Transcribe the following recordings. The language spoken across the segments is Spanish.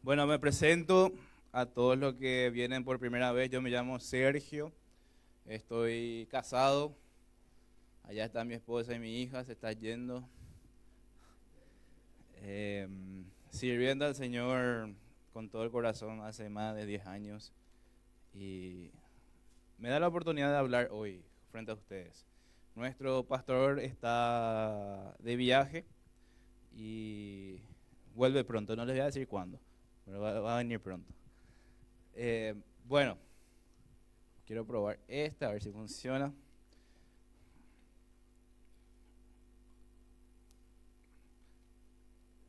Bueno, me presento a todos los que vienen por primera vez. Yo me llamo Sergio, estoy casado. Allá está mi esposa y mi hija, se está yendo. Sirviendo al Señor con todo el corazón hace más de 10 años. Y me da la oportunidad de hablar hoy frente a ustedes. Nuestro pastor está de viaje y vuelve pronto. No les voy a decir cuándo, pero va a venir pronto. Bueno, quiero probar esta, a ver si funciona.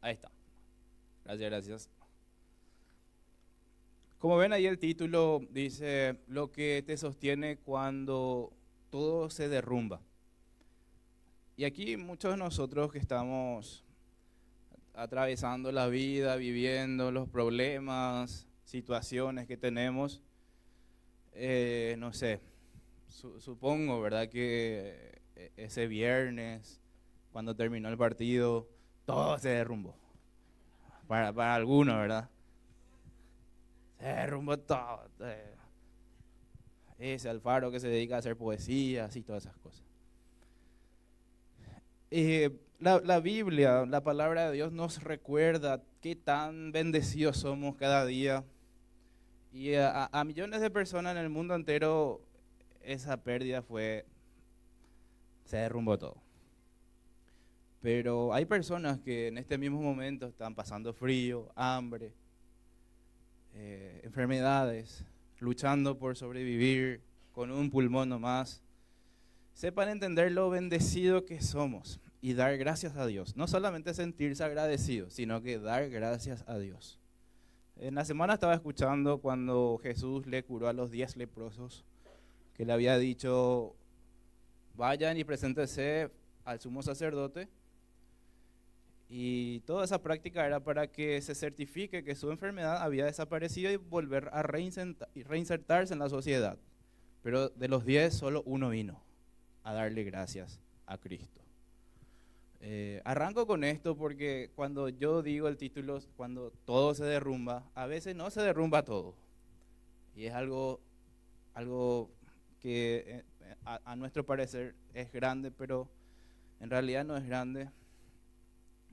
Ahí está. Gracias, gracias. Como ven ahí el título dice lo que te sostiene cuando todo se derrumba. Y aquí muchos de nosotros que estamos atravesando la vida, viviendo los problemas, situaciones que tenemos, no sé, supongo, ¿verdad? Que ese viernes, cuando terminó el partido, todo se derrumbó. Para algunos, ¿verdad? Se derrumbó todo. Ese Alfaro que se dedica a hacer poesías y todas esas cosas. La Biblia, la palabra de Dios nos recuerda qué tan bendecidos somos cada día. Y a millones de personas en el mundo entero esa pérdida se derrumbó todo. Pero hay personas que en este mismo momento están pasando frío, hambre, enfermedades, luchando por sobrevivir con un pulmón nomás. Sepan entender lo bendecido que somos y dar gracias a Dios. No solamente sentirse agradecidos, sino que dar gracias a Dios. En la semana estaba escuchando cuando Jesús le curó a los 10 leprosos, que le había dicho, vayan y preséntense al sumo sacerdote. Y toda esa práctica era para que se certifique que su enfermedad había desaparecido y volver a reinsertarse en la sociedad. Pero de los 10, solo uno vino a darle gracias a Cristo. Arranco con esto porque cuando yo digo el título, cuando todo se derrumba, a veces no se derrumba todo. Y es algo que a nuestro parecer es grande, pero en realidad no es grande.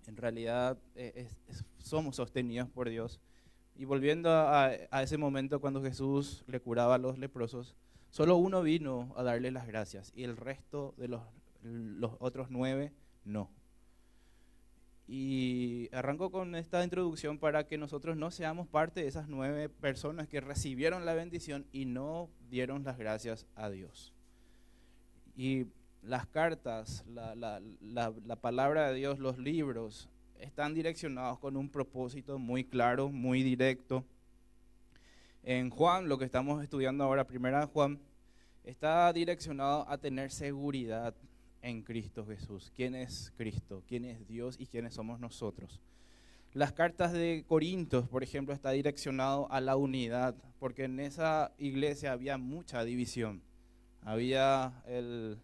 En realidad somos sostenidos por Dios. Y volviendo a ese momento cuando Jesús le curaba a los leprosos, solo uno vino a darle las gracias y el resto de los otros 9 no. Y arranco con esta introducción para que nosotros no seamos parte de esas 9 personas que recibieron la bendición y no dieron las gracias a Dios. Y las cartas, la palabra de Dios, los libros, están direccionados con un propósito muy claro, muy directo. En Juan, lo que estamos estudiando ahora, primera Juan, está direccionado a tener seguridad en Cristo Jesús. ¿Quién es Cristo? ¿Quién es Dios? ¿Y quiénes somos nosotros? Las cartas de Corintios, por ejemplo, está direccionado a la unidad, porque en esa iglesia había mucha división. Había el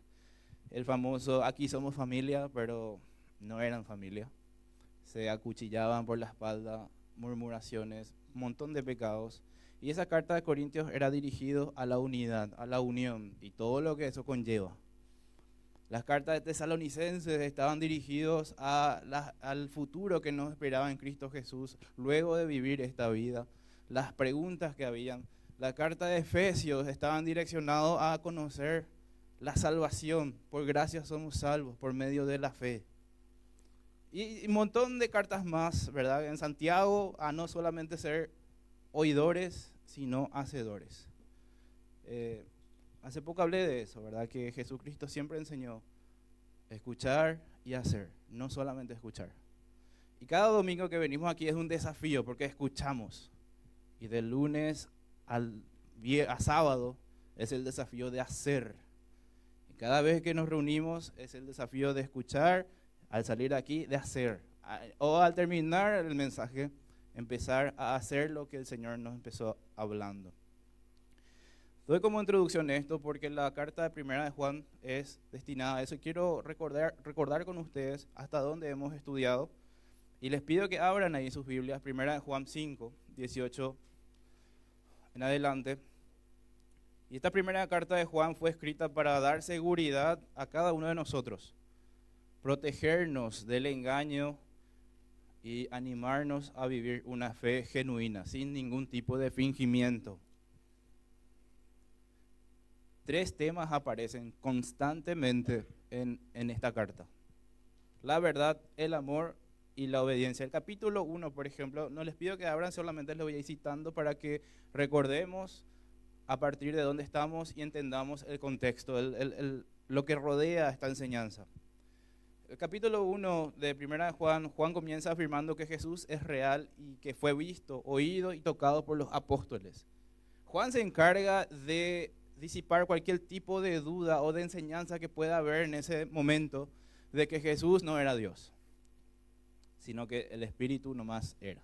famoso, aquí somos familia, pero no eran familia. Se acuchillaban por la espalda, murmuraciones, un montón de pecados. Y esa carta de Corintios era dirigido a la unidad, a la unión y todo lo que eso conlleva. Las cartas de Tesalonicenses estaban dirigidos al futuro que nos esperaba en Cristo Jesús luego de vivir esta vida. Las preguntas que habían. La carta de Efesios estaban direccionados a conocer la salvación. Por gracia somos salvos por medio de la fe. Y un montón de cartas más, ¿verdad? En Santiago, a no solamente ser oidores, sino hacedores. Hace poco hablé de eso, ¿verdad? Que Jesucristo siempre enseñó escuchar y hacer, no solamente escuchar. Y cada domingo que venimos aquí es un desafío porque escuchamos. Y de lunes a sábado es el desafío de hacer. Y cada vez que nos reunimos es el desafío de escuchar, al salir aquí, de hacer. O al terminar el mensaje, empezar a hacer lo que el Señor nos empezó hablando. Doy como introducción esto porque la carta de primera de Juan es destinada a eso. Y quiero recordar con ustedes hasta dónde hemos estudiado. Y les pido que abran ahí sus Biblias, primera de Juan 5, 18 en adelante. Y esta primera carta de Juan fue escrita para dar seguridad a cada uno de nosotros, protegernos del engaño y animarnos a vivir una fe genuina, sin ningún tipo de fingimiento. 3 temas aparecen constantemente en esta carta: la verdad, el amor y la obediencia. El capítulo 1, por ejemplo, no les pido que abran, solamente les voy a ir citando para que recordemos a partir de dónde estamos y entendamos el contexto, lo que rodea esta enseñanza. El capítulo 1 de Primera de Juan, Juan comienza afirmando que Jesús es real y que fue visto, oído y tocado por los apóstoles. Juan se encarga de disipar cualquier tipo de duda o de enseñanza que pueda haber en ese momento de que Jesús no era Dios, sino que el Espíritu nomás era.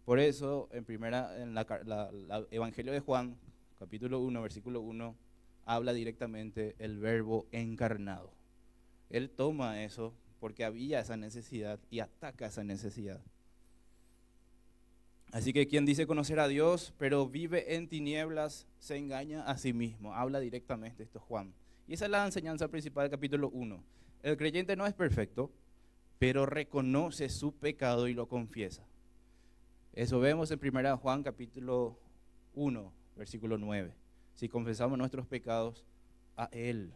Por eso, en la Evangelio de Juan, capítulo 1, versículo 1, habla directamente el verbo encarnado. Él toma eso porque había esa necesidad y ataca esa necesidad. Así que quien dice conocer a Dios, pero vive en tinieblas, se engaña a sí mismo. Habla directamente esto Juan. Y esa es la enseñanza principal del capítulo 1. El creyente no es perfecto, pero reconoce su pecado y lo confiesa. Eso vemos en 1 Juan capítulo 1, versículo 9. Si confesamos nuestros pecados a Él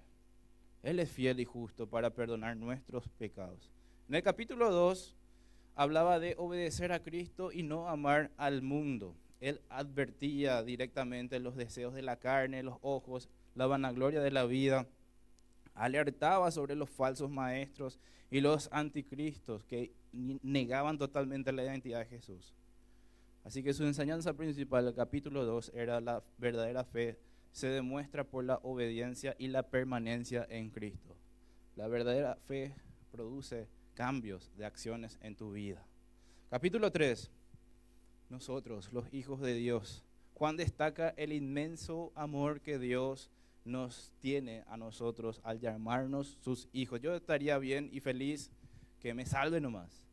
es fiel y justo para perdonar nuestros pecados. En el capítulo 2 hablaba de obedecer a Cristo y no amar al mundo. Él advertía directamente los deseos de la carne, los ojos, la vanagloria de la vida. Alertaba sobre los falsos maestros y los anticristos que negaban totalmente la identidad de Jesús. Así que su enseñanza principal, el capítulo 2, era la verdadera fe se demuestra por la obediencia y la permanencia en Cristo. La verdadera fe produce cambios de acciones en tu vida. Capítulo 3, nosotros, los hijos de Dios. Juan destaca el inmenso amor que Dios nos tiene a nosotros al llamarnos sus hijos. Yo estaría bien y feliz que me salve nomás,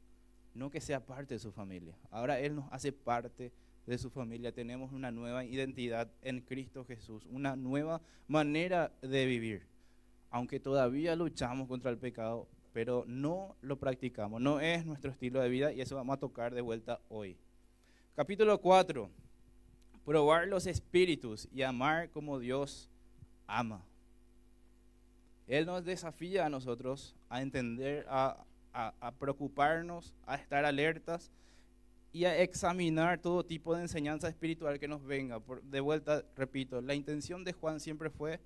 no que sea parte de su familia. Ahora Él nos hace parte de su familia. Tenemos una nueva identidad en Cristo Jesús, una nueva manera de vivir. Aunque todavía luchamos contra el pecado, pero no lo practicamos, no es nuestro estilo de vida, y eso vamos a tocar de vuelta hoy. Capítulo 4, probar los espíritus y amar como Dios ama. Él nos desafía a nosotros a entender, a preocuparnos, a estar alertas y a examinar todo tipo de enseñanza espiritual que nos venga. De vuelta, repito, la intención de Juan siempre fue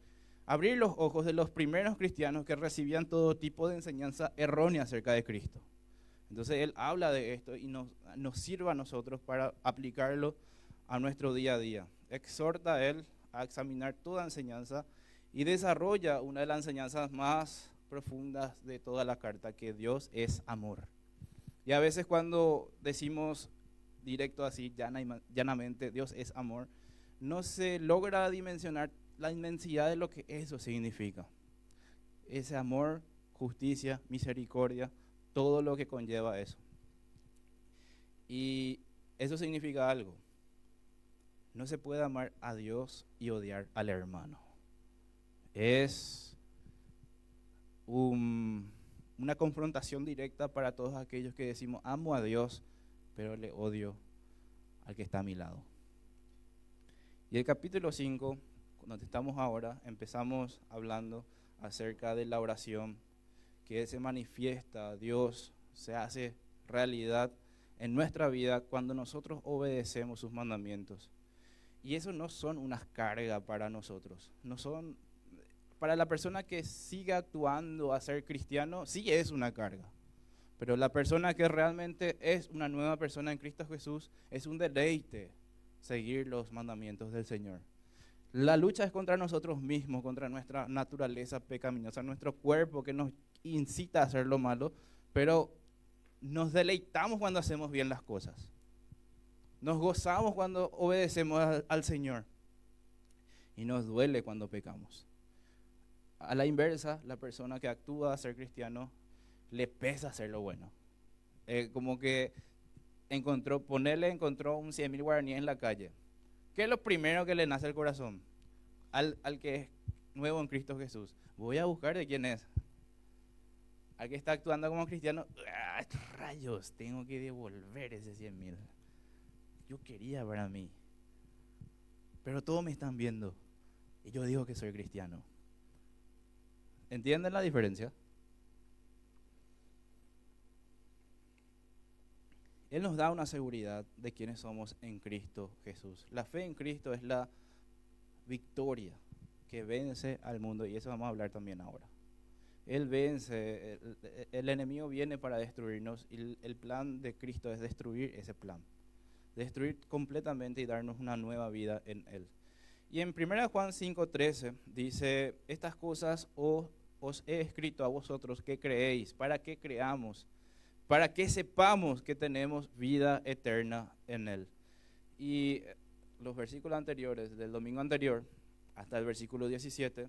abrir los ojos de los primeros cristianos que recibían todo tipo de enseñanza errónea acerca de Cristo. Entonces él habla de esto y nos sirve a nosotros para aplicarlo a nuestro día a día. Exhorta a él a examinar toda enseñanza y desarrolla una de las enseñanzas más profundas de toda la carta, que Dios es amor. Y a veces cuando decimos directo así, llanamente, Dios es amor, no se logra dimensionar la inmensidad de lo que eso significa. Ese amor, justicia, misericordia, todo lo que conlleva eso. Y eso significa algo. No se puede amar a Dios y odiar al hermano. Es una confrontación directa para todos aquellos que decimos amo a Dios, pero le odio al que está a mi lado. Y el capítulo 5, donde estamos ahora, empezamos hablando acerca de la oración, que se manifiesta, Dios se hace realidad en nuestra vida cuando nosotros obedecemos sus mandamientos. Y eso no son unas cargas para nosotros, no son, para la persona que sigue actuando a ser cristiano, sí es una carga. Pero la persona que realmente es una nueva persona en Cristo Jesús, es un deleite seguir los mandamientos del Señor. La lucha es contra nosotros mismos, contra nuestra naturaleza pecaminosa, nuestro cuerpo que nos incita a hacer lo malo, pero nos deleitamos cuando hacemos bien las cosas. Nos gozamos cuando obedecemos al Señor y nos duele cuando pecamos. A la inversa, la persona que actúa a ser cristiano le pesa hacer lo bueno. Como que encontró un 100.000 guaraníes en la calle. ¿Qué es lo primero que le nace al corazón? Al que es nuevo en Cristo Jesús. Voy a buscar de quién es. Al que está actuando como cristiano, rayos, tengo que devolver ese 100.000. Yo quería para mí. Pero todos me están viendo. Y yo digo que soy cristiano. ¿Entienden la diferencia? Él nos da una seguridad de quiénes somos en Cristo Jesús. La fe en Cristo es la victoria que vence al mundo, y eso vamos a hablar también ahora. Él vence, el enemigo viene para destruirnos, y el plan de Cristo es destruir ese plan. Destruir completamente y darnos una nueva vida en Él. Y en 1 Juan 5:13 dice, estas cosas os he escrito a vosotros que creéis, para que creamos, para que sepamos que tenemos vida eterna en Él. Y los versículos anteriores, del domingo anterior, hasta el versículo 17,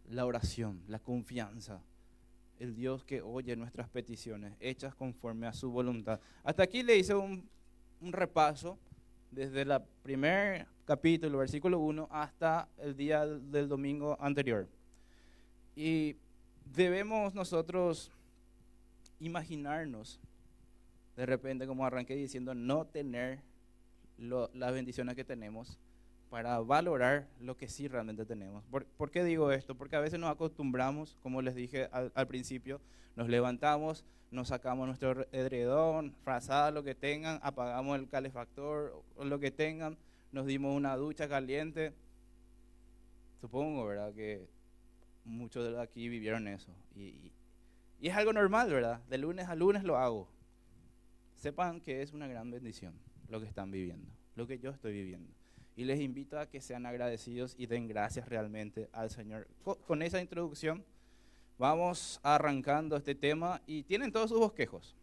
la oración, la confianza, el Dios que oye nuestras peticiones, hechas conforme a su voluntad. Hasta aquí le hice un repaso, desde el primer capítulo, versículo 1, hasta el día del domingo anterior. Y debemos nosotros imaginarnos, de repente, como arranqué diciendo, no tener las bendiciones que tenemos para valorar lo que sí realmente tenemos. ¿Por qué digo esto? Porque a veces nos acostumbramos, como les dije al principio, nos levantamos, nos sacamos nuestro edredón, frazada, lo que tengan, apagamos el calefactor o lo que tengan, nos dimos una ducha caliente. Supongo, ¿verdad?, que muchos de aquí vivieron eso. Y es algo normal, ¿verdad? De lunes a lunes lo hago. Sepan que es una gran bendición lo que están viviendo, lo que yo estoy viviendo. Y les invito a que sean agradecidos y den gracias realmente al Señor. Con esa introducción vamos arrancando este tema, y tienen todos sus bosquejos.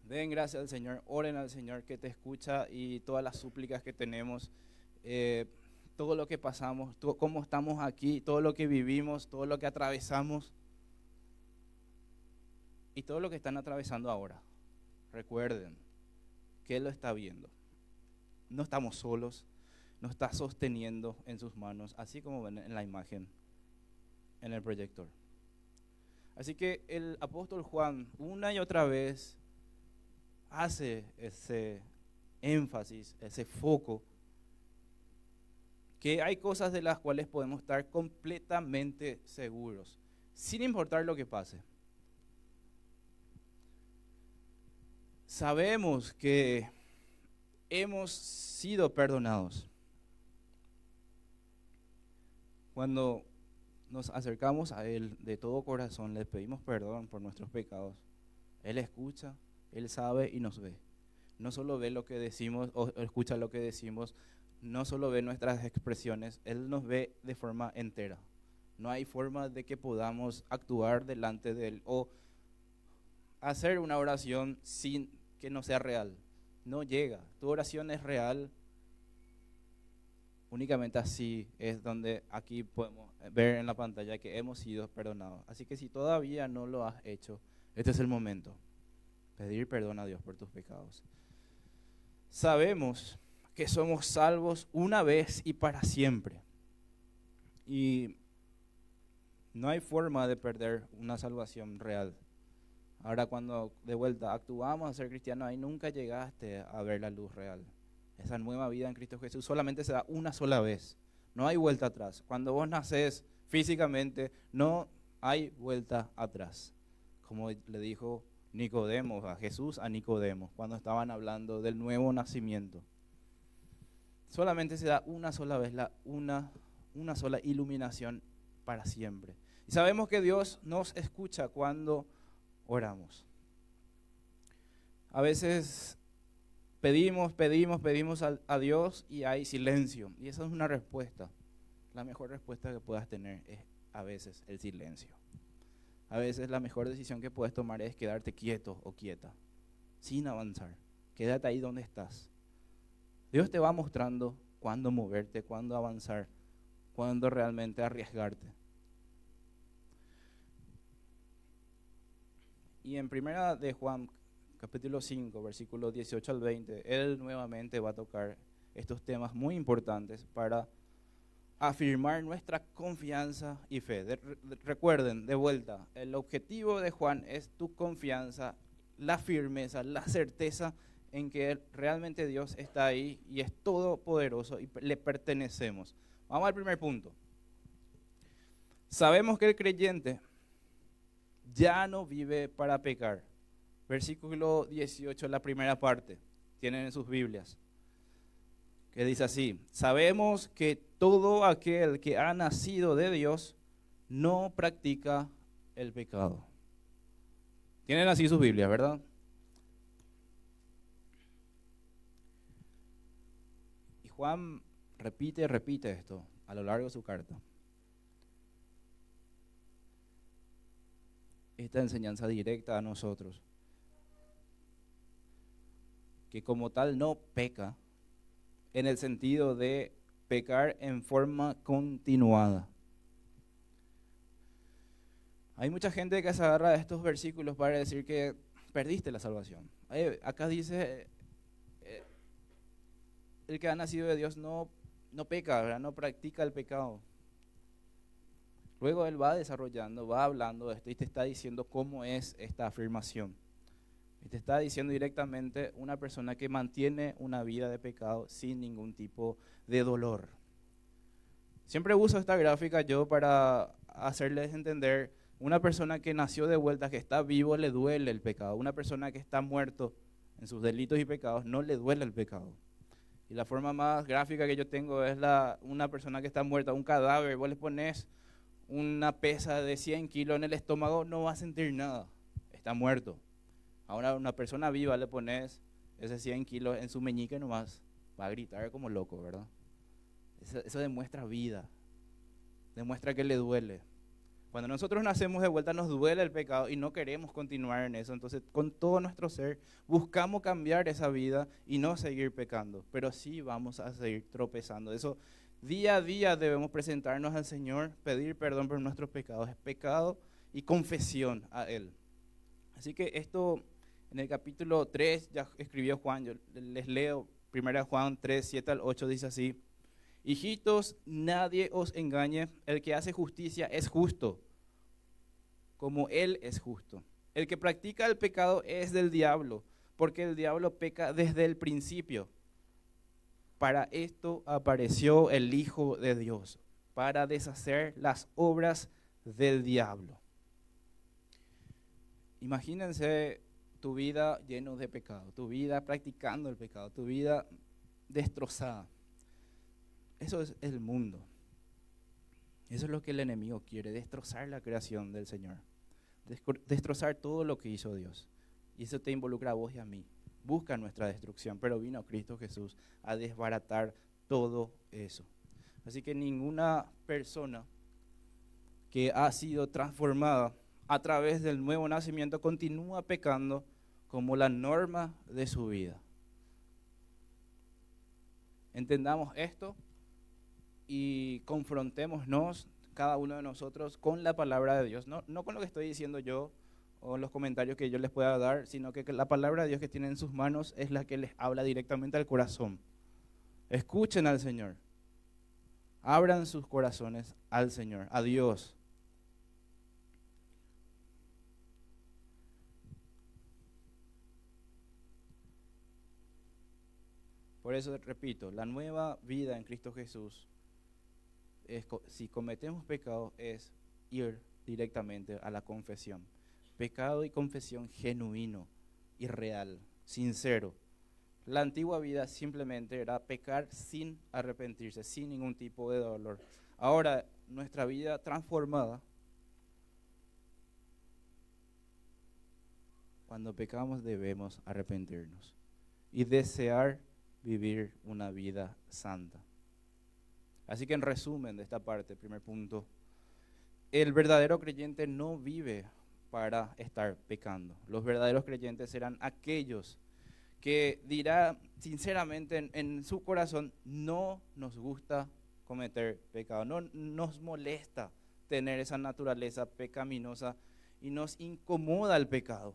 Den gracias al Señor, oren al Señor que te escucha, y todas las súplicas que tenemos, todo lo que pasamos, cómo estamos aquí, todo lo que vivimos, todo lo que atravesamos y todo lo que están atravesando ahora. Recuerden que Él lo está viendo. No estamos solos, nos está sosteniendo en sus manos, así como ven en la imagen, en el proyector. Así que el apóstol Juan una y otra vez hace ese énfasis, ese foco, que hay cosas de las cuales podemos estar completamente seguros, sin importar lo que pase. Sabemos que hemos sido perdonados. Cuando nos acercamos a Él de todo corazón, le pedimos perdón por nuestros pecados. Él escucha, Él sabe y nos ve. No solo ve lo que decimos o escucha lo que decimos, no solo ve nuestras expresiones, Él nos ve de forma entera. No hay forma de que podamos actuar delante de Él o hacer una oración sin que no sea real. No llega. Tu oración es real. Únicamente así es donde aquí podemos ver en la pantalla que hemos sido perdonados. Así que si todavía no lo has hecho, este es el momento. Pedir perdón a Dios por tus pecados. Sabemos que somos salvos una vez y para siempre. Y no hay forma de perder una salvación real. Ahora, cuando de vuelta actuamos a ser cristianos, ahí nunca llegaste a ver la luz real. Esa nueva vida en Cristo Jesús solamente se da una sola vez. No hay vuelta atrás. Cuando vos nacés físicamente, no hay vuelta atrás. Como le dijo Nicodemo, a Jesús a Nicodemo, cuando estaban hablando del nuevo nacimiento. Solamente se da una sola vez, una sola iluminación para siempre. Y sabemos que Dios nos escucha cuando oramos. A veces pedimos a Dios y hay silencio. Y esa es una respuesta. La mejor respuesta que puedas tener es a veces el silencio. A veces la mejor decisión que puedes tomar es quedarte quieto o quieta, sin avanzar. Quédate ahí donde estás. Dios te va mostrando cuándo moverte, cuándo avanzar, cuándo realmente arriesgarte. Y en primera de Juan, capítulo 5, versículos 18 al 20, él nuevamente va a tocar estos temas muy importantes para afirmar nuestra confianza y fe. Recuerden, de vuelta, el objetivo de Juan es tu confianza, la firmeza, la certeza en que realmente Dios está ahí y es todopoderoso y le pertenecemos. Vamos al primer punto. Sabemos que el creyente ya no vive para pecar. Versículo 18, la primera parte, tienen en sus Biblias, que dice así: sabemos que todo aquel que ha nacido de Dios no practica el pecado. Tienen así sus Biblias, ¿verdad? Y Juan repite esto a lo largo de su carta. Esta enseñanza directa a nosotros, que como tal no peca, en el sentido de pecar en forma continuada. Hay mucha gente que se agarra de estos versículos para decir que perdiste la salvación. Acá dice, el que ha nacido de Dios no peca, ¿verdad? No practica el pecado. Luego él va desarrollando, va hablando de esto y te está diciendo cómo es esta afirmación. Y te está diciendo directamente una persona que mantiene una vida de pecado sin ningún tipo de dolor. Siempre uso esta gráfica yo para hacerles entender, una persona que nació de vuelta, que está vivo, le duele el pecado. Una persona que está muerto en sus delitos y pecados, no le duele el pecado. Y la forma más gráfica que yo tengo es una persona que está muerta, un cadáver. Vos le pones una pesa de 100 kilos en el estómago, no va a sentir nada, está muerto. Ahora una persona viva le pones ese 100 kilos en su meñique nomás, va a gritar como loco, ¿verdad? Eso demuestra vida, demuestra que le duele. Cuando nosotros nacemos de vuelta nos duele el pecado y no queremos continuar en eso. Entonces con todo nuestro ser buscamos cambiar esa vida y no seguir pecando, pero sí vamos a seguir tropezando. Eso día a día debemos presentarnos al Señor, pedir perdón por nuestros pecados, es pecado y confesión a Él. Así que esto en el capítulo 3 ya escribió Juan, yo les leo 1 Juan 3, 7 al 8, dice así: hijitos, nadie os engañe, el que hace justicia es justo, como Él es justo. El que practica el pecado es del diablo, porque el diablo peca desde el principio. Para esto apareció el Hijo de Dios, para deshacer las obras del diablo. Imagínense tu vida lleno de pecado, tu vida practicando el pecado, tu vida destrozada. Eso es el mundo. Eso es lo que el enemigo quiere, destrozar la creación del Señor, destrozar todo lo que hizo Dios. Y eso te involucra a vos y a mí. Busca nuestra destrucción, pero vino Cristo Jesús a desbaratar todo eso. Así que ninguna persona que ha sido transformada a través del nuevo nacimiento continúa pecando como la norma de su vida. Entendamos esto y confrontémonos cada uno de nosotros con la palabra de Dios, no con lo que estoy diciendo yo o los comentarios que yo les pueda dar, sino que la palabra de Dios que tienen en sus manos es la que les habla directamente al corazón. Escuchen al Señor, abran sus corazones al Señor, a Dios. Por eso repito, la nueva vida en Cristo Jesús, si cometemos pecado, es ir directamente a la confesión. Pecado y confesión genuino y real, sincero. La antigua vida simplemente era pecar sin arrepentirse, sin ningún tipo de dolor. Ahora, nuestra vida transformada, cuando pecamos debemos arrepentirnos y desear vivir una vida santa. Así que en resumen de esta parte, primer punto, el verdadero creyente no vive para estar pecando. Los verdaderos creyentes serán aquellos que dirá sinceramente en su corazón: no nos gusta cometer pecado, no nos molesta tener esa naturaleza pecaminosa y nos incomoda el pecado.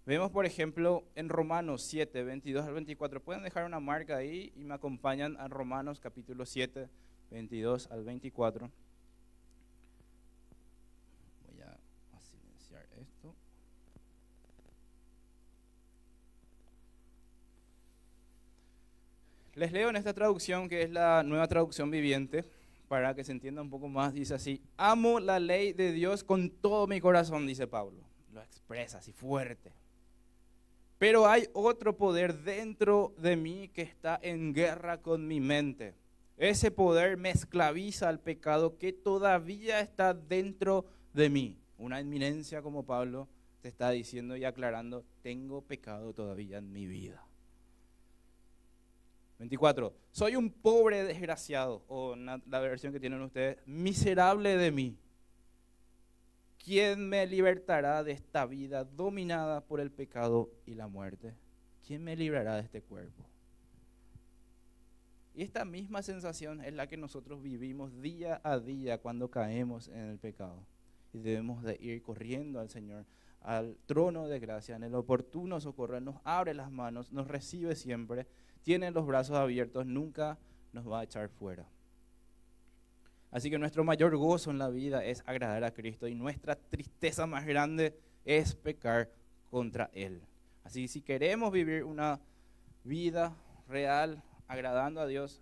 Vemos, por ejemplo, en Romanos 7, 22 al 24. Pueden dejar una marca ahí y me acompañan a Romanos capítulo 7, 22 al 24. Voy a silenciar esto. Les leo en esta traducción, que es la Nueva Traducción Viviente, para que se entienda un poco más. Dice así: amo la ley de Dios con todo mi corazón, dice Pablo. Lo expresa así fuerte. Pero hay otro poder dentro de mí que está en guerra con mi mente. Ese poder me esclaviza al pecado que todavía está dentro de mí. Una inminencia, como Pablo te está diciendo y aclarando: tengo pecado todavía en mi vida. 24. Soy un pobre desgraciado, o la versión que tienen ustedes, miserable de mí. ¿Quién me libertará de esta vida dominada por el pecado y la muerte? ¿Quién me librará de este cuerpo? Y esta misma sensación es la que nosotros vivimos día a día cuando caemos en el pecado. Y debemos de ir corriendo al Señor, al trono de gracia, en el oportuno socorro. Él nos abre las manos, nos recibe siempre, tiene los brazos abiertos, nunca nos va a echar fuera. Así que nuestro mayor gozo en la vida es agradar a Cristo, y nuestra tristeza más grande es pecar contra Él. Así que si queremos vivir una vida real agradando a Dios,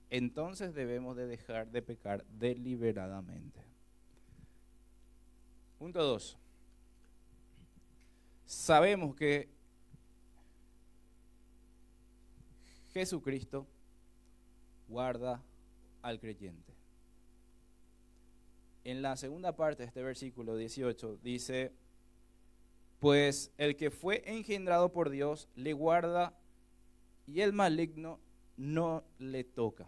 entonces debemos de dejar de pecar deliberadamente. Punto 2. Sabemos que Jesucristo guarda al creyente. En la segunda parte de este versículo 18 dice: pues el que fue engendrado por Dios le guarda, y el maligno no le toca.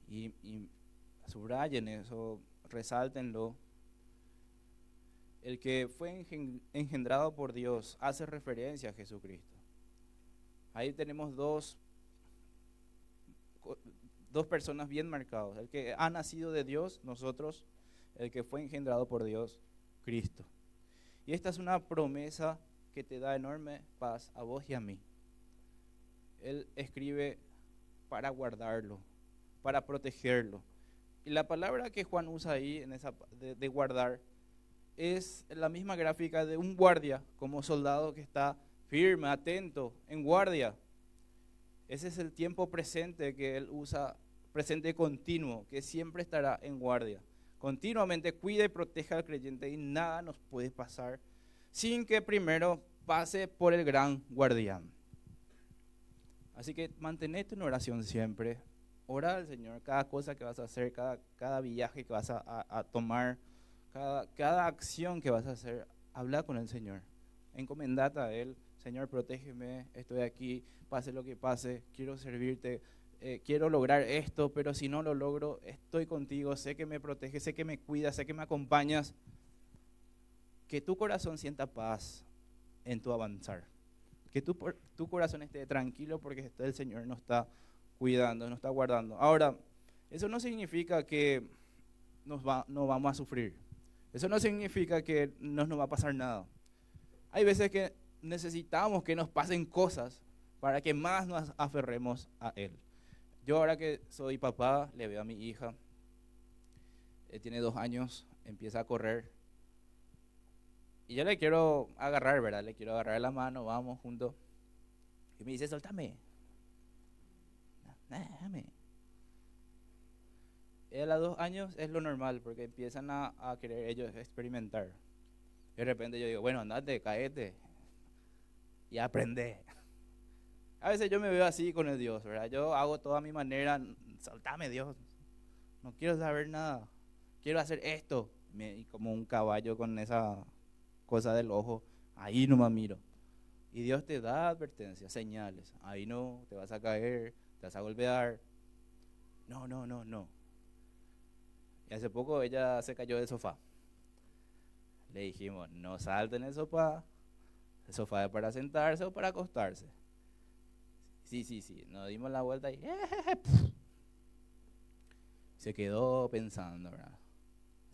Y subrayen eso, resáltenlo. El que fue engendrado por Dios hace referencia a Jesucristo. Ahí tenemos dos personas bien marcadas: el que ha nacido de Dios, nosotros; el que fue engendrado por Dios, Cristo. Y esta es una promesa que te da enorme paz a vos y a mí. Él escribe para guardarlo, para protegerlo. Y la palabra que Juan usa ahí en esa de guardar es la misma gráfica de un guardia, como soldado que está firme, atento, en guardia. Ese es el tiempo presente que él usa, presente continuo, que siempre estará en guardia. Continuamente cuida y proteja al creyente, y nada nos puede pasar sin que primero pase por el gran guardián. Así que mantenete en oración siempre. Ora al Señor cada cosa que vas a hacer, cada viaje que vas a tomar, cada acción que vas a hacer. Habla con el Señor, encomendate a Él. Señor, protégeme, estoy aquí, pase lo que pase, quiero servirte, quiero lograr esto, pero si no lo logro, estoy contigo, sé que me proteges, sé que me cuidas, sé que me acompañas. Que tu corazón sienta paz en tu avanzar. Que tu corazón esté tranquilo, porque el Señor nos está cuidando, nos está guardando. Ahora, eso no significa que no vamos a sufrir. Eso no significa que no nos va a pasar nada. Hay veces que necesitamos que nos pasen cosas para que más nos aferremos a Él. Yo ahora que soy papá, le veo a mi hija, tiene 2 años, empieza a correr, y yo le quiero agarrar, ¿verdad? Le quiero agarrar la mano, vamos juntos. Y me dice: soltame. Déjame. A los 2 años es lo normal, porque empiezan a querer ellos experimentar. De repente yo digo: bueno, andate, caete y aprende. A veces yo me veo así con el Dios, ¿verdad? Yo hago toda mi manera: soltame, Dios, no quiero saber nada, quiero hacer esto. Y como un caballo con esa cosa del ojo, ahí nomás miro. Y Dios te da advertencias, señales: ahí no, te vas a caer, te vas a golpear. No. Y hace poco ella se cayó del sofá. Le dijimos: no salte en el sofá es para sentarse o para acostarse. Sí, nos dimos la vuelta y se quedó pensando, ¿verdad?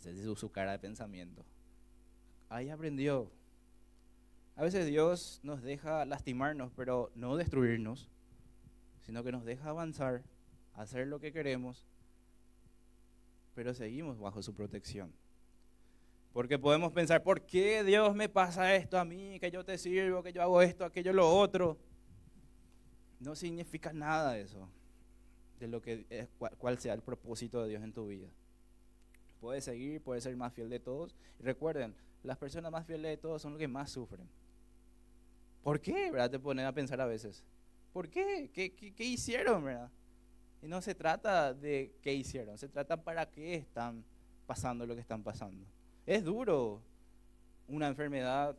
Esa es su cara de pensamiento. Ahí aprendió. A veces Dios nos deja lastimarnos, pero no destruirnos, sino que nos deja avanzar, hacer lo que queremos, pero seguimos bajo su protección. Porque podemos pensar, ¿por qué Dios me pasa esto a mí? Que yo te sirvo, que yo hago esto, aquello, lo otro. No significa nada eso, de lo que es, cuál sea el propósito de Dios en tu vida. Puedes seguir, puedes ser más fiel de todos. Y recuerden, las personas más fieles de todos son los que más sufren. ¿Por qué? ¿Verdad? Te ponen a pensar a veces. ¿Por qué? ¿Qué hicieron? ¿Verdad? Y no se trata de qué hicieron, se trata para qué están pasando lo que están pasando. Es duro una enfermedad,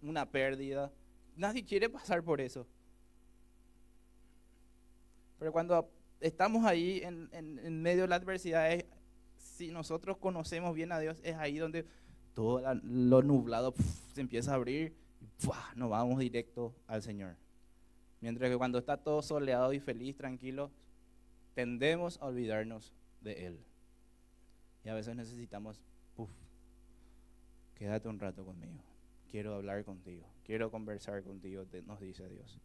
una pérdida. Nadie quiere pasar por eso. Pero cuando estamos ahí en medio de la adversidad, si nosotros conocemos bien a Dios, es ahí donde todo lo nublado se empieza a abrir y nos vamos directo al Señor. Mientras que cuando está todo soleado y feliz, tranquilo, tendemos a olvidarnos de Él. Y a veces necesitamos, quédate un rato conmigo, quiero hablar contigo, quiero conversar contigo, nos dice Dios.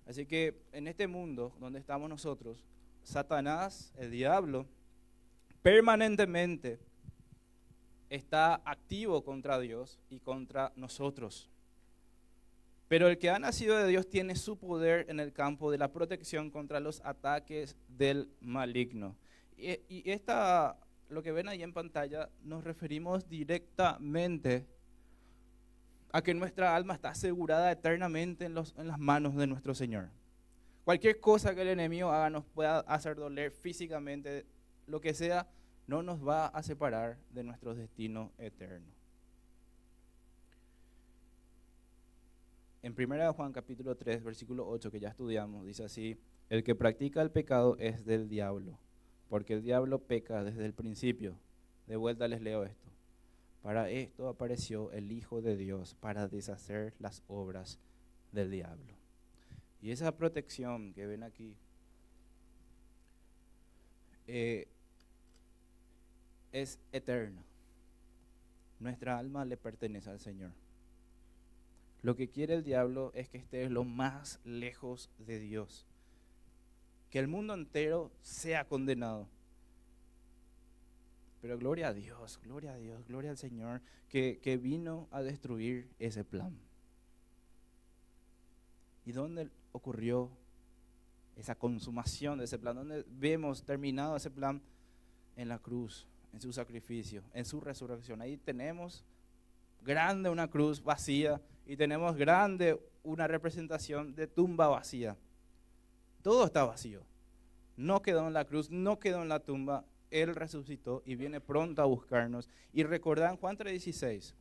Así que en este mundo donde estamos nosotros, Satanás, el diablo, permanentemente está activo contra Dios y contra nosotros. Pero el que ha nacido de Dios tiene su poder en el campo de la protección contra los ataques del maligno. Y lo que ven ahí en pantalla, nos referimos directamente a que nuestra alma está asegurada eternamente en las manos de nuestro Señor. Cualquier cosa que el enemigo haga nos pueda hacer doler físicamente, lo que sea, no nos va a separar de nuestro destino eterno. En 1 Juan capítulo 3, versículo 8, que ya estudiamos, dice así: el que practica el pecado es del diablo, porque el diablo peca desde el principio. De vuelta les leo esto. Para esto apareció el Hijo de Dios, para deshacer las obras del diablo. Y esa protección que ven aquí es eterna. Nuestra alma le pertenece al Señor. Lo que quiere el diablo es que estés lo más lejos de Dios, que el mundo entero sea condenado. Pero gloria a Dios, gloria a Dios, gloria al Señor, que vino a destruir ese plan. ¿Y dónde ocurrió esa consumación de ese plan? ¿Dónde vemos terminado ese plan? En la cruz, en su sacrificio, en su resurrección. Ahí tenemos grande una cruz vacía y tenemos grande una representación de tumba vacía. Todo está vacío. No quedó en la cruz, no quedó en la tumba. Él resucitó y viene pronto a buscarnos. Y recordad Juan 3:16.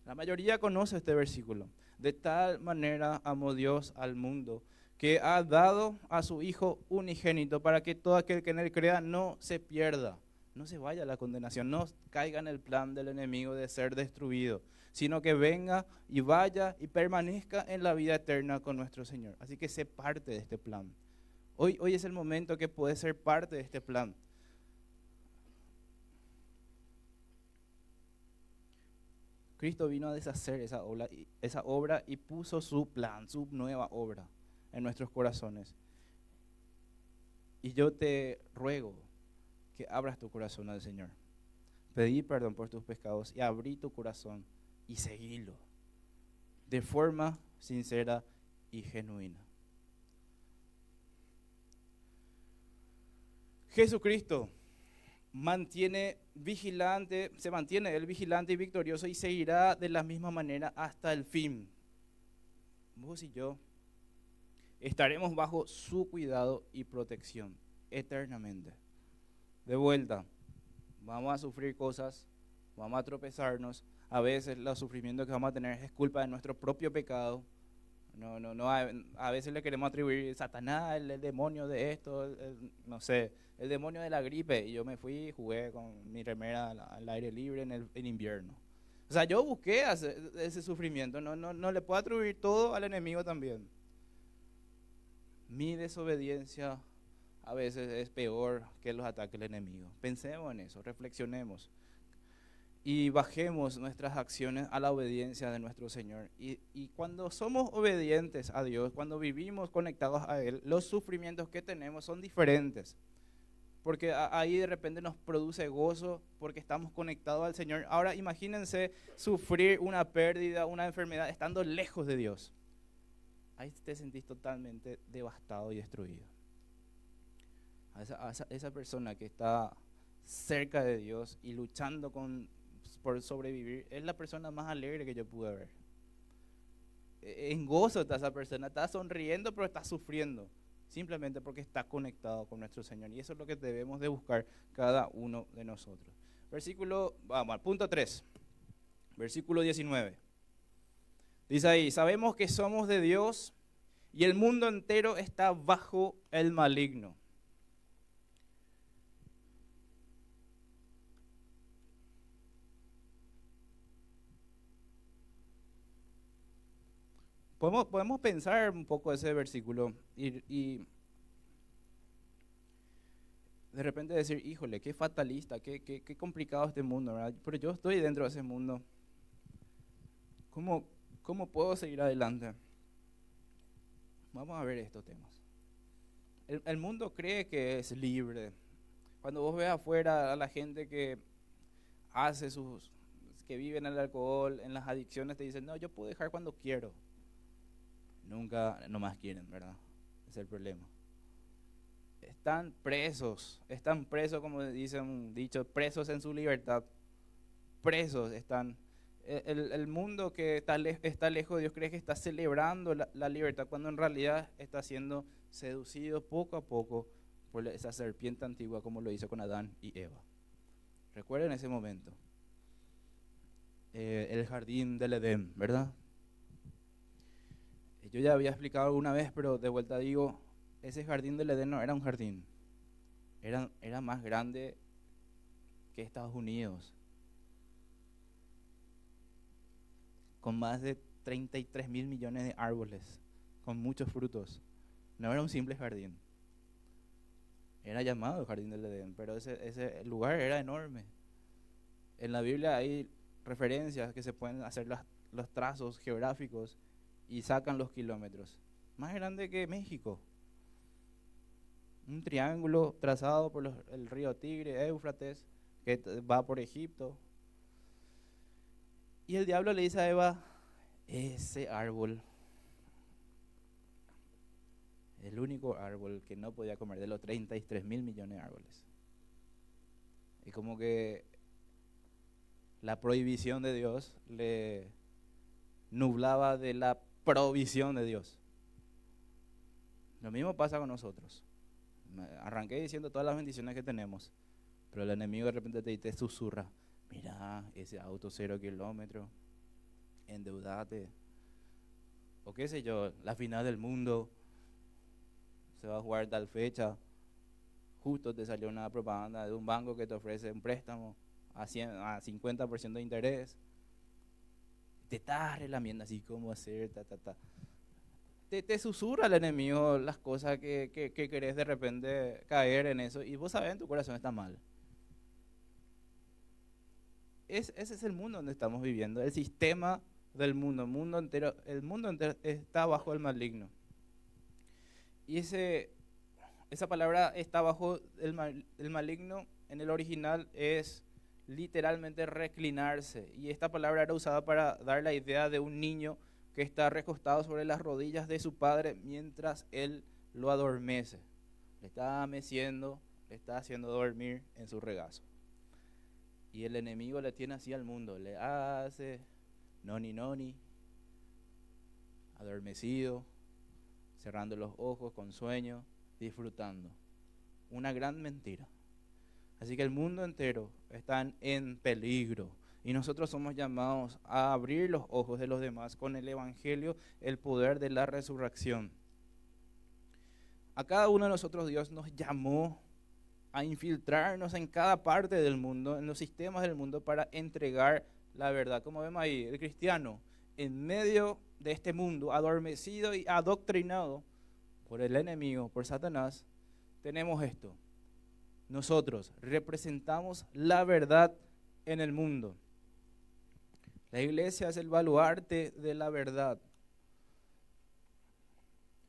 La mayoría conoce este versículo. De tal manera amó Dios al mundo, que ha dado a su Hijo unigénito, para que todo aquel que en él crea no se pierda, no se vaya a la condenación, no caiga en el plan del enemigo de ser destruido, sino que venga y vaya y permanezca en la vida eterna con nuestro Señor. Así que sé parte de este plan. Hoy es el momento que puedes ser parte de este plan. Cristo vino a deshacer esa obra y puso su plan, su nueva obra en nuestros corazones. Y yo te ruego que abras tu corazón al Señor. Pedí perdón por tus pecados y abrí tu corazón y seguilo de forma sincera y genuina. Jesucristo se mantiene él vigilante y victorioso y seguirá de la misma manera hasta el fin. Vos y yo estaremos bajo su cuidado y protección eternamente. De vuelta, vamos a sufrir cosas, vamos a tropezarnos. A veces los sufrimientos que vamos a tener es culpa de nuestro propio pecado. A veces le queremos atribuir Satanás, el demonio de esto, no sé, el demonio de la gripe. Y yo me fui y jugué con mi remera al aire libre en invierno. O sea, yo busqué ese sufrimiento, no le puedo atribuir todo al enemigo también. Mi desobediencia a veces es peor que los ataques del enemigo. Pensemos en eso, reflexionemos. y bajemos nuestras acciones a la obediencia de nuestro Señor. Y cuando somos obedientes a Dios, cuando vivimos conectados a Él, los sufrimientos que tenemos son diferentes. Porque ahí de repente nos produce gozo porque estamos conectados al Señor. Ahora imagínense sufrir una pérdida, una enfermedad, estando lejos de Dios. Ahí te sentís totalmente devastado y destruido. Esa persona que está cerca de Dios y luchando por sobrevivir, es la persona más alegre que yo pude ver. En gozo está esa persona, está sonriendo pero está sufriendo, simplemente porque está conectado con nuestro Señor. Y eso es lo que debemos de buscar cada uno de nosotros. Vamos al punto 3, versículo 19. Dice ahí, sabemos que somos de Dios y el mundo entero está bajo el maligno. Podemos pensar un poco ese versículo y de repente decir, híjole, qué fatalista, qué complicado este mundo, ¿verdad? Pero yo estoy dentro de ese mundo. ¿Cómo puedo seguir adelante? Vamos a ver estos temas. El mundo cree que es libre. Cuando vos ves afuera a la gente que que vive en el alcohol, en las adicciones, te dicen, no, yo puedo dejar cuando quiero. Nunca, no más quieren, ¿verdad? Ese es el problema. Están presos, como dice un dicho, presos en su libertad. Presos están. El mundo que está lejos de Dios cree que está celebrando la libertad, cuando en realidad está siendo seducido poco a poco por esa serpiente antigua, como lo hizo con Adán y Eva. Recuerden ese momento. El jardín del Edén, ¿verdad? Yo ya había explicado alguna vez, pero de vuelta digo, ese jardín del Edén no era un jardín. Era más grande que Estados Unidos, con más de 33 mil millones de árboles, con muchos frutos. No era un simple jardín. Era llamado Jardín del Edén, pero ese lugar era enorme. En la Biblia hay referencias que se pueden hacer los trazos geográficos y sacan los kilómetros. Más grande que México. Un triángulo trazado por el río Tigre, Éufrates, que va por Egipto. Y el diablo le dice a Eva, ese árbol, el único árbol que no podía comer de los 33 mil millones de árboles. Y como que la prohibición de Dios le nublaba de la provisión de Dios. Lo mismo pasa con nosotros. Arranqué diciendo todas las bendiciones que tenemos, pero el enemigo de repente te susurra, mira, ese auto 0 kilómetros, endeudate, o qué sé yo, la final del mundo se va a jugar tal fecha, justo te salió una propaganda de un banco que te ofrece un préstamo a 50% de interés, te estás relamiendo así como hacer, te susurra el enemigo las cosas que querés de repente caer en eso, y vos sabés en tu corazón está mal. Ese es el mundo donde estamos viviendo, el sistema del mundo, el mundo entero está bajo el maligno. Y esa palabra está bajo el maligno, en el original es literalmente reclinarse, y esta palabra era usada para dar la idea de un niño que está recostado sobre las rodillas de su padre mientras él lo adormece. Le está meciendo, le está haciendo dormir en su regazo. Y el enemigo le tiene así al mundo, le hace noni, adormecido, cerrando los ojos con sueño, disfrutando. Una gran mentira. Así que el mundo entero está en peligro. Y nosotros somos llamados a abrir los ojos de los demás con el Evangelio, el poder de la resurrección. A cada uno de nosotros Dios nos llamó a infiltrarnos en cada parte del mundo, en los sistemas del mundo, para entregar la verdad. Como vemos ahí, el cristiano, en medio de este mundo, adormecido y adoctrinado por el enemigo, por Satanás, tenemos esto. Nosotros representamos la verdad en el mundo. La iglesia es el baluarte de la verdad.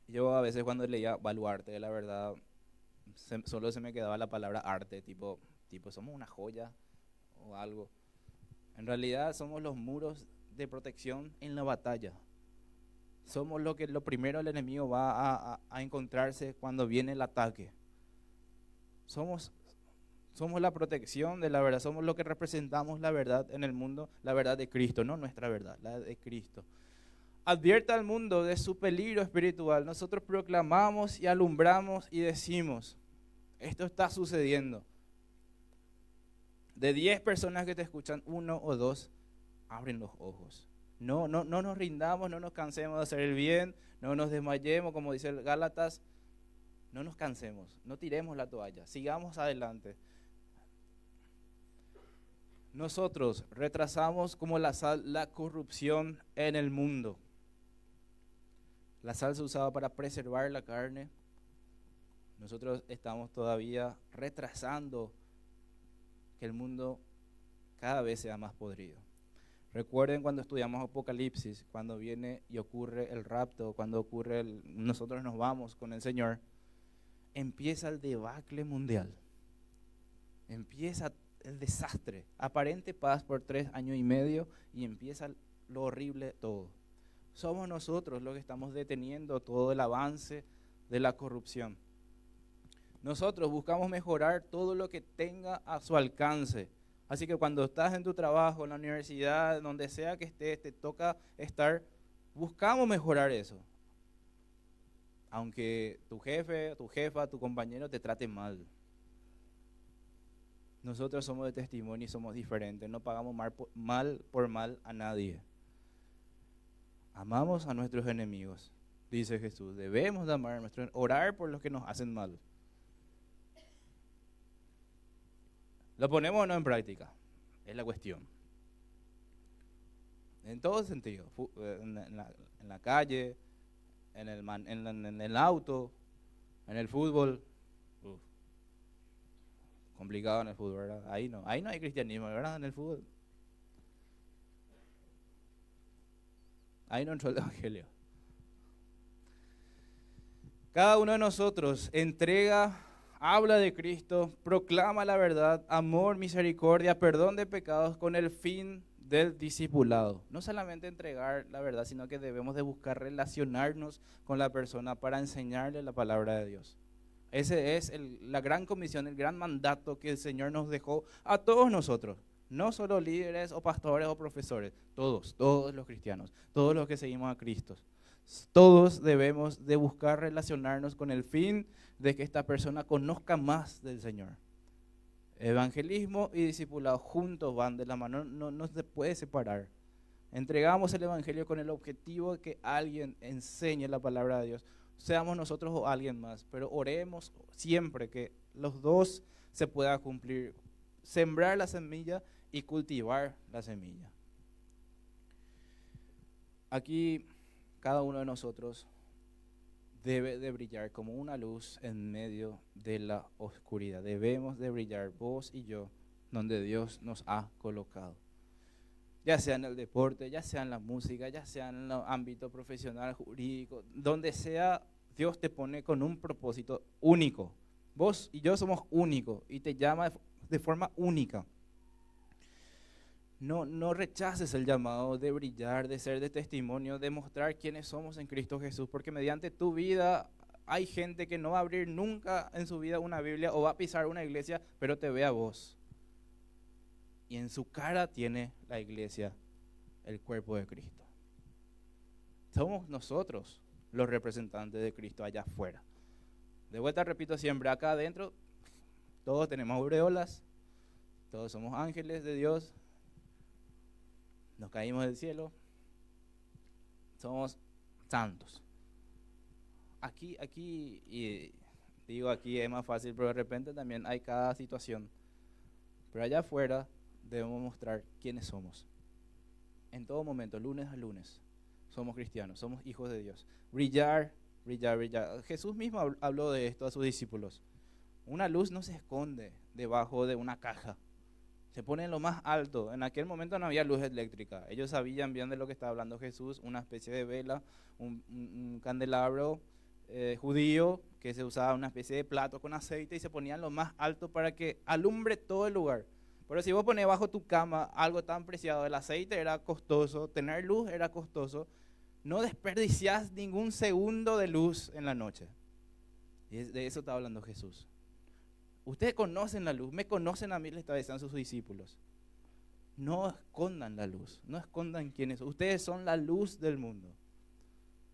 Yo a veces cuando leía baluarte de la verdad, solo se me quedaba la palabra arte, tipo somos una joya o algo. En realidad somos los muros de protección en la batalla. Somos lo primero el enemigo va a encontrarse cuando viene el ataque. Somos la protección de la verdad, somos lo que representamos la verdad en el mundo, la verdad de Cristo, no nuestra verdad, la de Cristo. Advierta al mundo de su peligro espiritual. Nosotros proclamamos y alumbramos y decimos, esto está sucediendo. De 10 personas que te escuchan, 1 o 2 abren los ojos. No nos rindamos, no nos cansemos de hacer el bien, no nos desmayemos, como dice el Gálatas, no nos cansemos, no tiremos la toalla, sigamos adelante. Nosotros retrasamos como la sal la corrupción en el mundo. La sal se usaba para preservar la carne. Nosotros estamos todavía retrasando que el mundo cada vez sea más podrido. Recuerden cuando estudiamos Apocalipsis, cuando viene y ocurre el rapto, cuando nosotros nos vamos con el Señor, empieza el debacle mundial. Empieza el desastre. Aparente paz por 3 años y medio y empieza lo horrible todo. Somos nosotros los que estamos deteniendo todo el avance de la corrupción. Nosotros buscamos mejorar todo lo que tenga a su alcance. Así que cuando estás en tu trabajo, en la universidad, donde sea que estés, te toca estar, buscamos mejorar eso. Aunque tu jefe, tu jefa, tu compañero te trate mal. Nosotros somos de testimonio y somos diferentes. No pagamos mal por mal a nadie. Amamos a nuestros enemigos, dice Jesús. Debemos de amar a nuestros enemigos, orar por los que nos hacen mal. ¿Lo ponemos o no en práctica? Es la cuestión. En todo sentido, en la calle, en el auto, en el fútbol. Complicado en el fútbol, ¿verdad? Ahí no hay cristianismo, ¿verdad? En el fútbol. Ahí no entró el evangelio. Cada uno de nosotros habla de Cristo, proclama la verdad, amor, misericordia, perdón de pecados con el fin del discipulado. No solamente entregar la verdad, sino que debemos de buscar relacionarnos con la persona para enseñarle la palabra de Dios. Ese es la gran comisión, el gran mandato que el Señor nos dejó a todos nosotros. No solo líderes o pastores o profesores, todos los cristianos, todos los que seguimos a Cristo. Todos debemos de buscar relacionarnos con el fin de que esta persona conozca más del Señor. Evangelismo y discipulado juntos van de la mano, no se puede separar. Entregamos el evangelio con el objetivo de que alguien enseñe la palabra de Dios, seamos nosotros o alguien más, pero oremos siempre que los dos se puedan cumplir, sembrar la semilla y cultivar la semilla. Aquí cada uno de nosotros debe de brillar como una luz en medio de la oscuridad. Debemos de brillar vos y yo donde Dios nos ha colocado. Ya sea en el deporte, ya sea en la música, ya sea en el ámbito profesional, jurídico, donde sea, Dios te pone con un propósito único. Vos y yo somos únicos y te llama de forma única. No rechaces el llamado de brillar, de ser de testimonio, de mostrar quiénes somos en Cristo Jesús, porque mediante tu vida hay gente que no va a abrir nunca en su vida una Biblia o va a pisar una iglesia, pero te ve a vos. Y en su cara tiene la iglesia el cuerpo de Cristo. Somos nosotros los representantes de Cristo allá afuera. De vuelta repito siempre, acá adentro todos tenemos aureolas, todos somos ángeles de Dios, nos caímos del cielo, somos santos. Aquí, y digo aquí es más fácil, pero de repente también hay cada situación. Pero allá afuera debemos mostrar quiénes somos. En todo momento, lunes a lunes, somos cristianos, somos hijos de Dios. Brillar. Jesús mismo habló de esto a sus discípulos. Una luz no se esconde debajo de una caja. Se pone en lo más alto. En aquel momento no había luz eléctrica. Ellos sabían bien de lo que estaba hablando Jesús, una especie de vela, un candelabro judío que se usaba una especie de plato con aceite y se ponía en lo más alto para que alumbre todo el lugar. Pero si vos ponés bajo tu cama algo tan preciado, el aceite era costoso, tener luz era costoso, no desperdiciás ningún segundo de luz en la noche. Y de eso está hablando Jesús. Ustedes conocen la luz, me conocen a mí, le está diciendo a sus discípulos. No escondan la luz, no escondan quiénes son. Ustedes son la luz del mundo.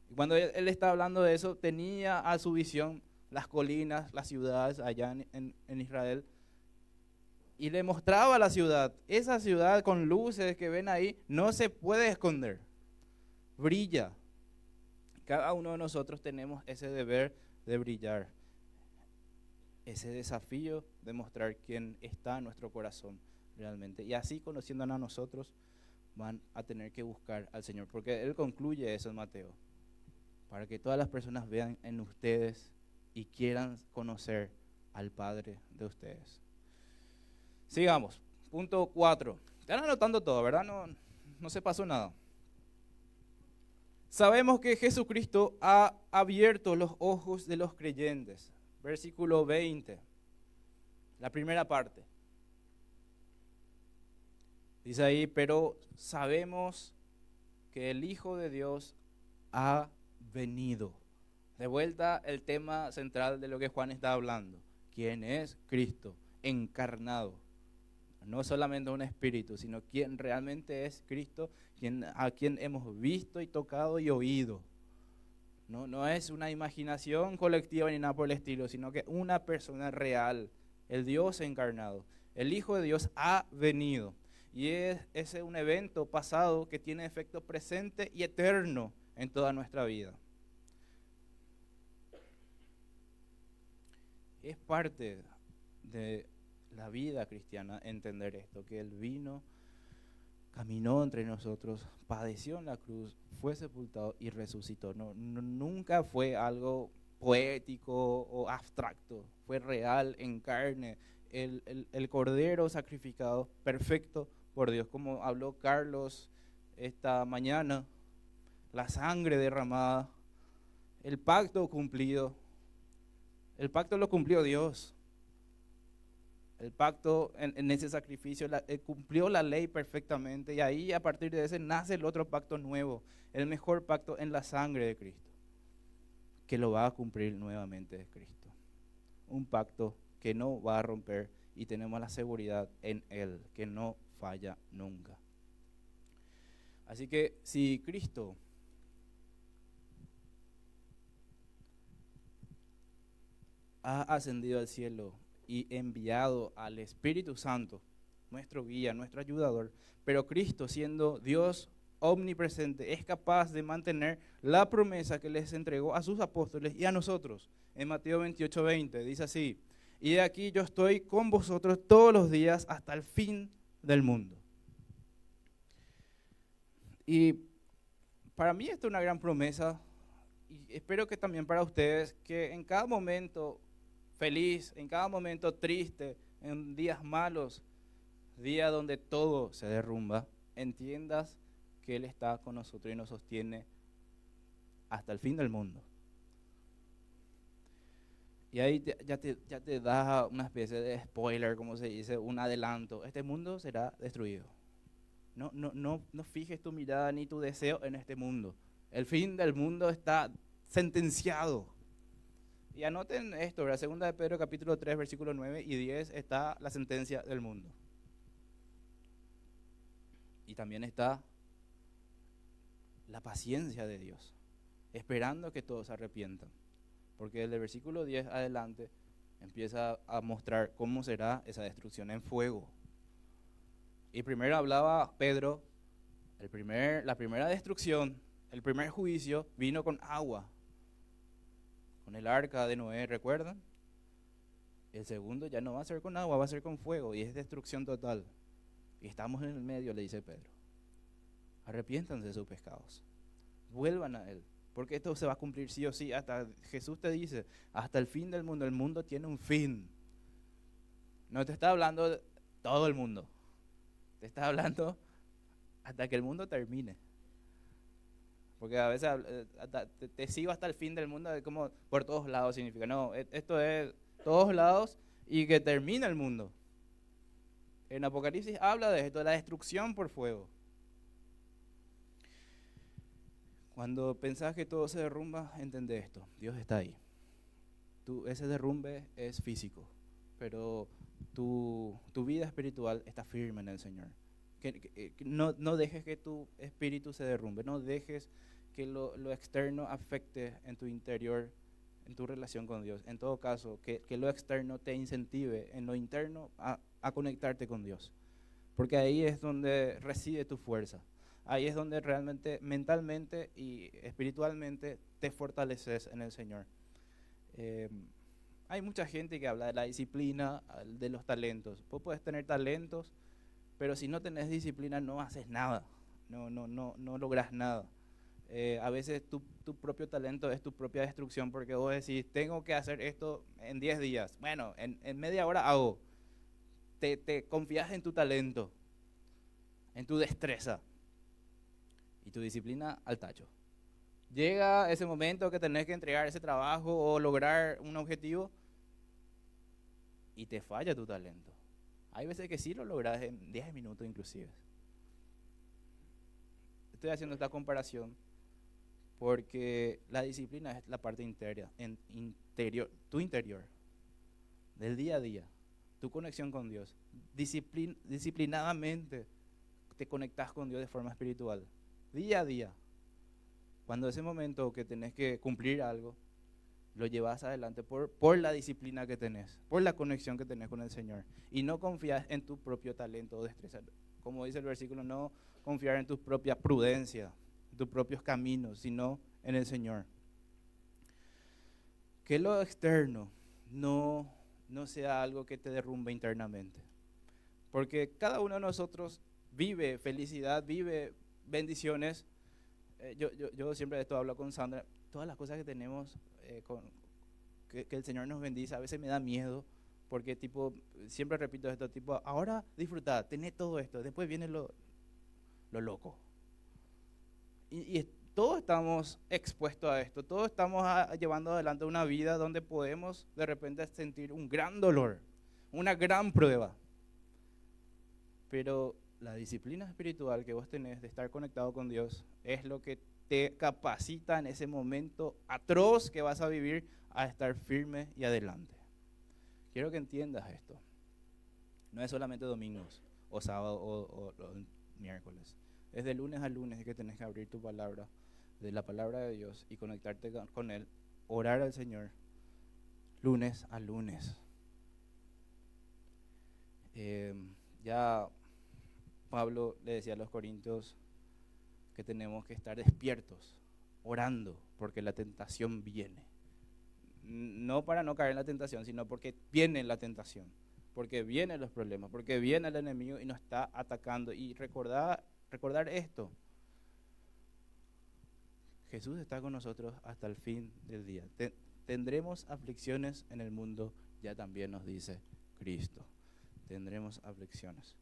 Y cuando él está hablando de eso, tenía a su visión las colinas, las ciudades allá en Israel. Y le mostraba la ciudad. Esa ciudad con luces que ven ahí no se puede esconder. Brilla. Cada uno de nosotros tenemos ese deber de brillar. Ese desafío de mostrar quién está en nuestro corazón realmente. Y así, conociéndonos a nosotros, van a tener que buscar al Señor. Porque Él concluye eso en Mateo. Para que todas las personas vean en ustedes y quieran conocer al Padre de ustedes. Sigamos. Punto 4. Están anotando todo, ¿verdad? No se pasó nada. Sabemos que Jesucristo ha abierto los ojos de los creyentes. Versículo 20, la primera parte. Dice ahí, pero sabemos que el Hijo de Dios ha venido. De vuelta el tema central de lo que Juan está hablando. ¿Quién es Cristo? Encarnado. No solamente un espíritu, sino quien realmente es Cristo, a quien hemos visto y tocado y oído. No es una imaginación colectiva ni nada por el estilo, sino que una persona real, el Dios encarnado. El Hijo de Dios ha venido. Y es un evento pasado que tiene efecto presente y eterno en toda nuestra vida. Es parte de la vida cristiana entender esto, que Él vino, caminó entre nosotros, padeció en la cruz, fue sepultado y resucitó. Nunca fue algo poético o abstracto, fue real, en carne, el Cordero sacrificado, perfecto por Dios, como habló Carlos esta mañana, la sangre derramada, el pacto cumplido. El pacto lo cumplió Dios. El pacto en ese sacrificio cumplió la ley perfectamente, y ahí a partir de ese nace el otro pacto nuevo, el mejor pacto en la sangre de Cristo, que lo va a cumplir nuevamente Cristo. Un pacto que no va a romper y tenemos la seguridad en Él, que no falla nunca. Así que si Cristo ha ascendido al cielo y enviado al Espíritu Santo, nuestro guía, nuestro ayudador, pero Cristo, siendo Dios omnipresente, es capaz de mantener la promesa que les entregó a sus apóstoles y a nosotros. En Mateo 28:20 dice así: y de aquí yo estoy con vosotros todos los días hasta el fin del mundo. Y para mí esto es una gran promesa, y espero que también para ustedes, que en cada momento feliz, en cada momento triste, en días malos, días donde todo se derrumba, entiendas que Él está con nosotros y nos sostiene hasta el fin del mundo. Y ahí ya te da una especie de spoiler, como se dice, un adelanto. Este mundo será destruido. No fijes tu mirada ni tu deseo en este mundo. El fin del mundo está sentenciado. Y anoten esto, ¿verdad? Segunda de Pedro capítulo 3, versículos 9 y 10 está la sentencia del mundo. Y también está la paciencia de Dios, esperando que todos se arrepientan. Porque desde el versículo 10 adelante empieza a mostrar cómo será esa destrucción en fuego. Y primero hablaba Pedro, la primera destrucción, el primer juicio vino con agua, con el arca de Noé, ¿recuerdan? El segundo ya no va a ser con agua, va a ser con fuego, y es destrucción total. Y estamos en el medio, le dice Pedro. Arrepiéntanse de sus pecados, vuelvan a Él, porque esto se va a cumplir sí o sí. Hasta Jesús te dice, hasta el fin del mundo tiene un fin. No te está hablando de todo el mundo, Te está hablando hasta que el mundo termine. Porque a veces te sigo hasta el fin del mundo, es como por todos lados significa. No, esto es todos lados y que termine el mundo. En Apocalipsis habla de esto, de la destrucción por fuego. Cuando pensás que todo se derrumba, entendé esto, Dios está ahí. Ese derrumbe es físico, pero tu vida espiritual está firme en el Señor. No dejes que tu espíritu se derrumbe, no dejes que lo externo afecte en tu interior, en tu relación con Dios. En todo caso, que lo externo te incentive en lo interno a conectarte con Dios. Porque ahí es donde reside tu fuerza. Ahí es donde realmente mentalmente y espiritualmente te fortaleces en el Señor. Hay mucha gente que habla de la disciplina, de los talentos. Vos podés tener talentos, pero si no tenés disciplina no haces nada, no logras nada. A veces tu propio talento es tu propia destrucción porque vos decís, tengo que hacer esto en 10 días. Bueno, en media hora hago. Te confías en tu talento, en tu destreza y tu disciplina al tacho. Llega ese momento que tenés que entregar ese trabajo o lograr un objetivo y te falla tu talento. Hay veces que sí lo logras en 10 minutos inclusive. Estoy haciendo esta comparación porque la disciplina es la parte interior, tu interior, del día a día, tu conexión con Dios. Disciplinadamente te conectas con Dios de forma espiritual, día a día. Cuando ese momento que tenés que cumplir algo, lo llevas adelante por la disciplina que tenés, por la conexión que tenés con el Señor. Y no confías en tu propio talento o destreza. Como dice el versículo, no confiar en tu propia prudencia, en tus propios caminos, sino en el Señor. Que lo externo no sea algo que te derrumbe internamente. Porque cada uno de nosotros vive felicidad, vive bendiciones. Yo siempre de esto hablo con Sandra. Todas las cosas que tenemos, que el Señor nos bendice, a veces me da miedo. Porque siempre repito esto, ahora disfrutad, tenés todo esto, después viene lo loco. Y todos estamos expuestos a esto, todos estamos llevando adelante una vida donde podemos de repente sentir un gran dolor, una gran prueba. Pero la disciplina espiritual que vos tenés de estar conectado con Dios es lo que te capacita en ese momento atroz que vas a vivir a estar firme y adelante. Quiero que entiendas esto. No es solamente domingos o sábado o miércoles. Es de lunes a lunes que tenés que abrir tu palabra, de la palabra de Dios y conectarte con Él, orar al Señor, lunes a lunes. Ya Pablo le decía a los corintios que tenemos que estar despiertos, orando, porque la tentación viene. No para no caer en la tentación, sino porque viene la tentación, porque vienen los problemas, porque viene el enemigo y nos está atacando. Y recordar esto, Jesús está con nosotros hasta el fin del día. Tendremos aflicciones en el mundo, ya también nos dice Cristo. Tendremos aflicciones.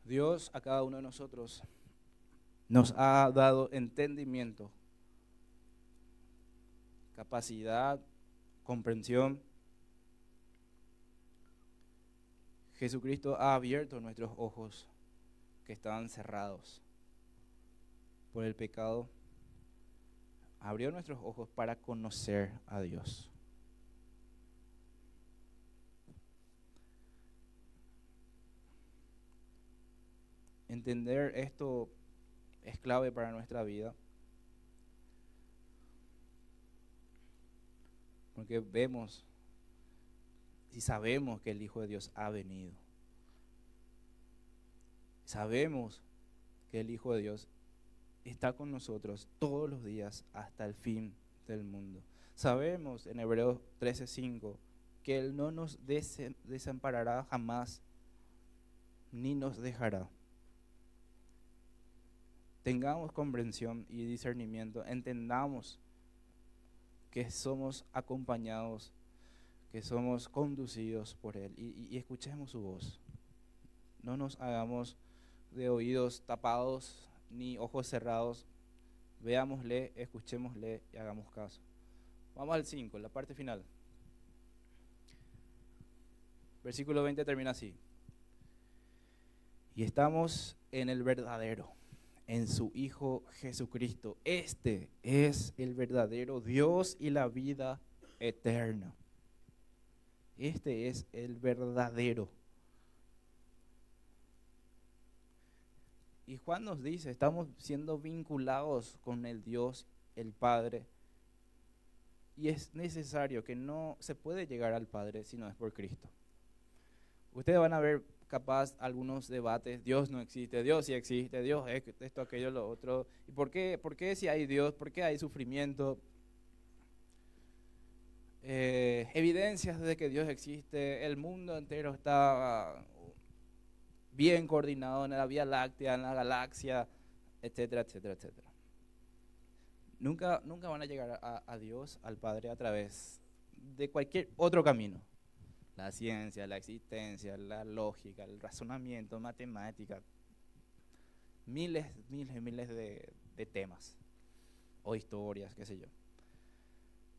Dios a cada uno de nosotros nos ha dado entendimiento, capacidad, comprensión. Jesucristo ha abierto nuestros ojos que estaban cerrados por el pecado. Abrió nuestros ojos para conocer a Dios. Entender esto es clave para nuestra vida, porque vemos y sabemos que el Hijo de Dios ha venido. Sabemos que el Hijo de Dios está con nosotros todos los días hasta el fin del mundo. Sabemos en Hebreos 13:5 que Él no nos desamparará jamás, ni nos dejará. Tengamos comprensión y discernimiento, entendamos que somos acompañados, que somos conducidos por Él y escuchemos su voz. No nos hagamos de oídos tapados ni ojos cerrados. Veámosle, escuchémosle y hagamos caso. Vamos al 5, la parte final. Versículo 20 termina así. Y estamos en el verdadero, en su Hijo Jesucristo. Este es el verdadero Dios y la vida eterna. Este es el verdadero. Y Juan nos dice, estamos siendo vinculados con el Dios, el Padre. Y es necesario que no se puede llegar al Padre si no es por Cristo. Ustedes van a ver capaz algunos debates, Dios no existe, Dios sí existe, Dios es esto, aquello, lo otro. ¿Y por qué si hay Dios? ¿Por qué hay sufrimiento? Evidencias de que Dios existe, el mundo entero está bien coordinado en la Vía Láctea, en la galaxia, etcétera, etcétera, etcétera. Nunca van a llegar a Dios, al Padre, a través de cualquier otro camino. La ciencia, la existencia, la lógica, el razonamiento, matemática, miles de temas o historias, qué sé yo.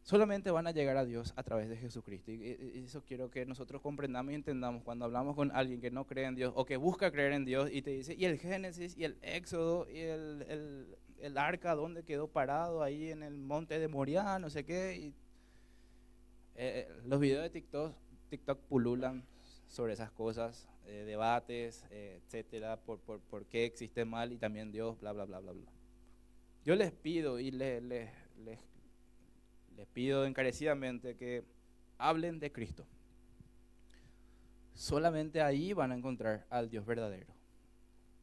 Solamente van a llegar a Dios a través de Jesucristo. Y eso quiero que nosotros comprendamos y entendamos cuando hablamos con alguien que no cree en Dios o que busca creer en Dios y te dice, y el Génesis y el Éxodo y el arca, ¿dónde quedó parado? Ahí en el monte de Moriah, no sé qué. Y, los videos de TikTok pululan sobre esas cosas, debates, etcétera, por qué existe mal y también Dios, bla, bla, bla, bla, bla. Yo les pido y les pido encarecidamente que hablen de Cristo. Solamente ahí van a encontrar al Dios verdadero.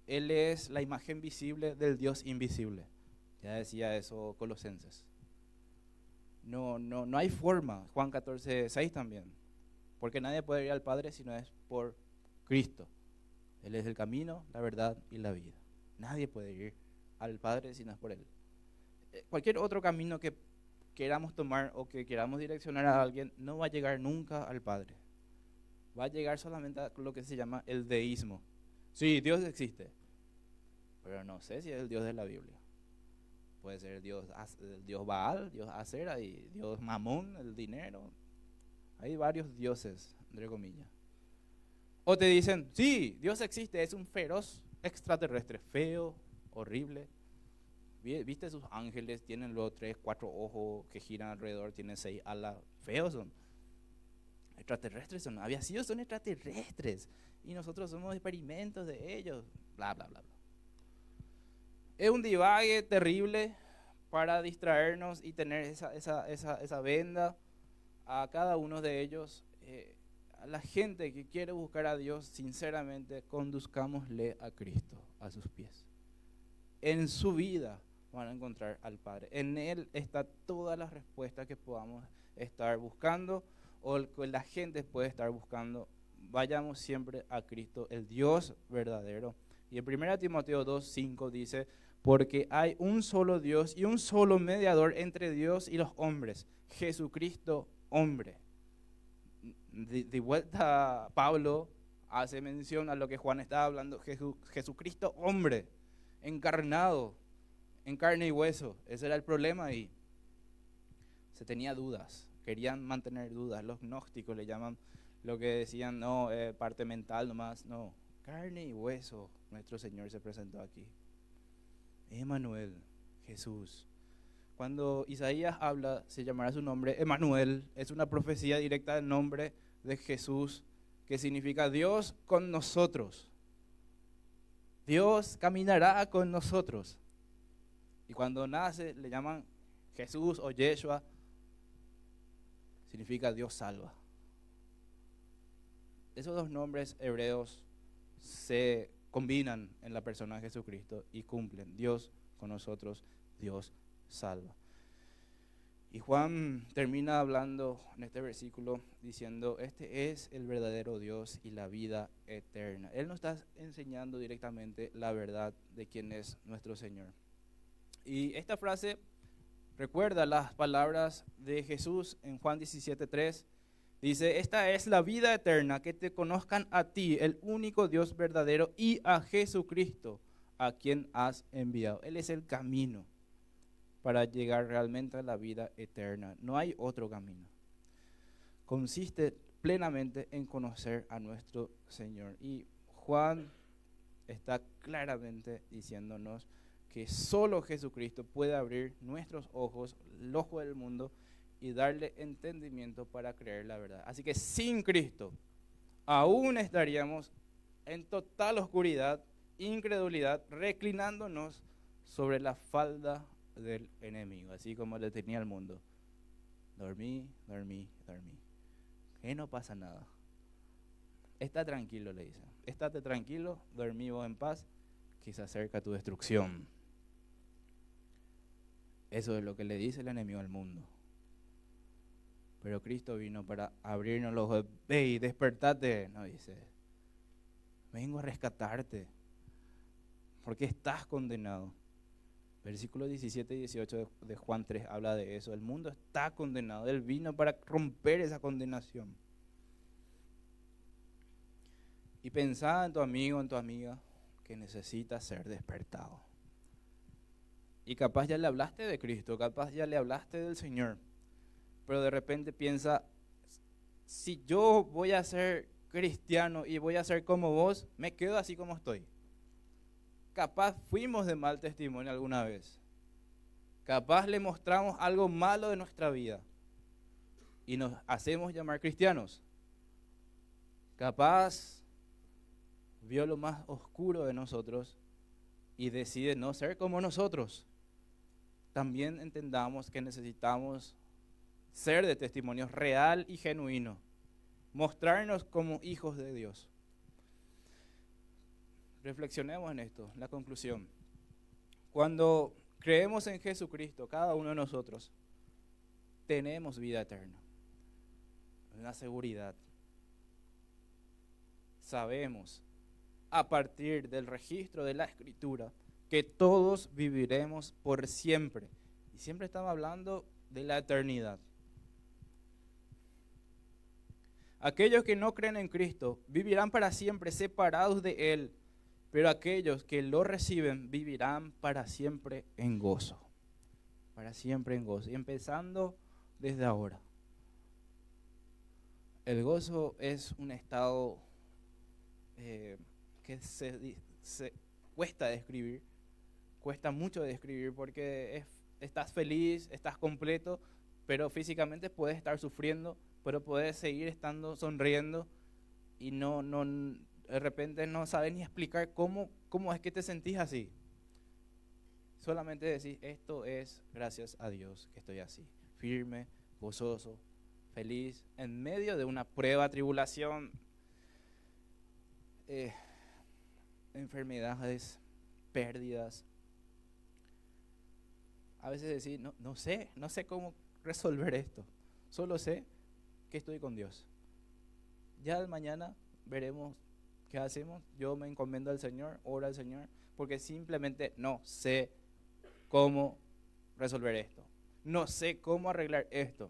Él es la imagen visible del Dios invisible. Ya decía eso Colosenses. No hay forma, Juan 14:6 también. Porque nadie puede ir al Padre si no es por Cristo. Él es el camino, la verdad y la vida. Nadie puede ir al Padre si no es por Él. Cualquier otro camino que queramos tomar o que queramos direccionar a alguien no va a llegar nunca al Padre. Va a llegar solamente a lo que se llama el deísmo. Sí, Dios existe, pero no sé si es el Dios de la Biblia. Puede ser el Dios Baal, Dios Acera y Dios Mamón, el dinero. Hay varios dioses, entre comillas. O te dicen, sí, Dios existe, es un feroz extraterrestre, feo, horrible. ¿Viste sus ángeles? Tienen luego 3, 4 ojos que giran alrededor, tienen 6 alas. Feos son. Extraterrestres son. Aviación son extraterrestres. Y nosotros somos experimentos de ellos. Bla, bla, bla, bla. Es un divague terrible para distraernos y tener esa venda a cada uno de ellos. A la gente que quiere buscar a Dios, sinceramente, conduzcámosle a Cristo, a sus pies. En su vida van a encontrar al Padre. En Él está todas las respuestas que podamos estar buscando o que la gente puede estar buscando. Vayamos siempre a Cristo, el Dios verdadero. Y en 1 Timoteo 2:5 dice, porque hay un solo Dios y un solo mediador entre Dios y los hombres, Jesucristo hombre. De vuelta Pablo hace mención a lo que Juan estaba hablando, Jesucristo hombre, encarnado, en carne y hueso. Ese era el problema y se tenía dudas, querían mantener dudas. Los gnósticos le llaman lo que decían, no, parte mental nomás, no, carne y hueso, nuestro Señor se presentó aquí. Emmanuel, Jesús. Cuando Isaías habla, se llamará su nombre Emmanuel, es una profecía directa del nombre de Jesús, que significa Dios con nosotros. Dios caminará con nosotros. Y cuando nace le llaman Jesús o Yeshua, significa Dios salva. Esos dos nombres hebreos se combinan en la persona de Jesucristo y cumplen. Dios con nosotros, Dios salva. Y Juan termina hablando en este versículo diciendo, este es el verdadero Dios y la vida eterna. Él nos está enseñando directamente la verdad de quién es nuestro Señor. Y esta frase Recuerda las palabras de Jesús en Juan 17:3. Dice, esta es la vida eterna, que te conozcan a ti, el único Dios verdadero, y a Jesucristo, a quien has enviado. Él es el camino para llegar realmente a la vida eterna. No hay otro camino. Consiste plenamente en conocer a nuestro Señor. Y Juan está claramente diciéndonos que solo Jesucristo puede abrir nuestros ojos, el ojo del mundo, y darle entendimiento para creer la verdad. Así que sin Cristo aún estaríamos en total oscuridad, incredulidad, reclinándonos sobre la falda del enemigo, así como le tenía el mundo. Dormí, dormí, dormí. Que no pasa nada. Está tranquilo, le dice. Estate tranquilo, dormí vos en paz, que se acerca tu destrucción. Eso es lo que le dice el enemigo al mundo. Pero Cristo vino para abrirnos los ojos. Ve y despertate, no dice. Vengo a rescatarte, porque estás condenado. Versículos 17 y 18 de Juan 3 habla de eso. El mundo está condenado. Él vino para romper esa condenación. Y pensá en tu amigo, en tu amiga, que necesita ser despertado. Y capaz ya le hablaste de Cristo, capaz ya le hablaste del Señor, pero de repente piensa, si yo voy a ser cristiano y voy a ser como vos, me quedo así como estoy. Capaz fuimos de mal testimonio alguna vez. Capaz le mostramos algo malo de nuestra vida y nos hacemos llamar cristianos. Capaz vio lo más oscuro de nosotros y decide no ser como nosotros. También entendamos que necesitamos ser de testimonio real y genuino, mostrarnos como hijos de Dios. Reflexionemos en esto, la conclusión. Cuando creemos en Jesucristo, cada uno de nosotros, tenemos vida eterna, una seguridad. Sabemos, a partir del registro de la Escritura, que todos viviremos por siempre. Y siempre estamos hablando de la eternidad. Aquellos que no creen en Cristo vivirán para siempre separados de Él, pero aquellos que lo reciben vivirán para siempre en gozo. Para siempre en gozo. Y empezando desde ahora. El gozo es un estado que se cuesta describir. Cuesta mucho describir porque estás feliz, estás completo, pero físicamente puedes estar sufriendo, pero puedes seguir estando sonriendo y de repente no sabes ni explicar cómo es que te sentís así. Solamente decís, esto es gracias a Dios que estoy así, firme, gozoso, feliz, en medio de una prueba, tribulación, enfermedades, pérdidas. A veces decís, no sé cómo resolver esto, solo sé que estoy con Dios. Ya de mañana veremos qué hacemos. Yo me encomiendo al Señor, oro al Señor, porque simplemente no sé cómo resolver esto. No sé cómo arreglar esto.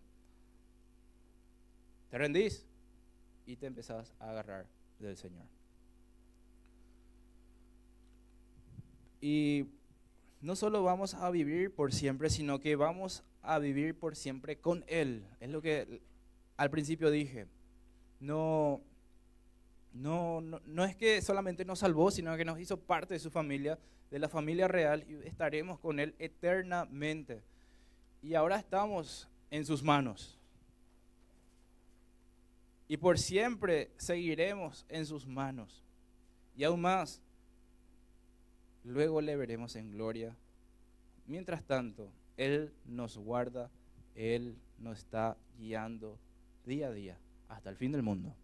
Te rendís y te empezás a agarrar del Señor. Y no solo vamos a vivir por siempre, sino que vamos a vivir por siempre con Él. Es lo que al principio dije. No es que solamente nos salvó, sino que nos hizo parte de su familia, de la familia real, y estaremos con Él eternamente. Y ahora estamos en sus manos. Y por siempre seguiremos en sus manos. Y aún más, luego le veremos en gloria. Mientras tanto, Él nos guarda, Él nos está guiando día a día hasta el fin del mundo.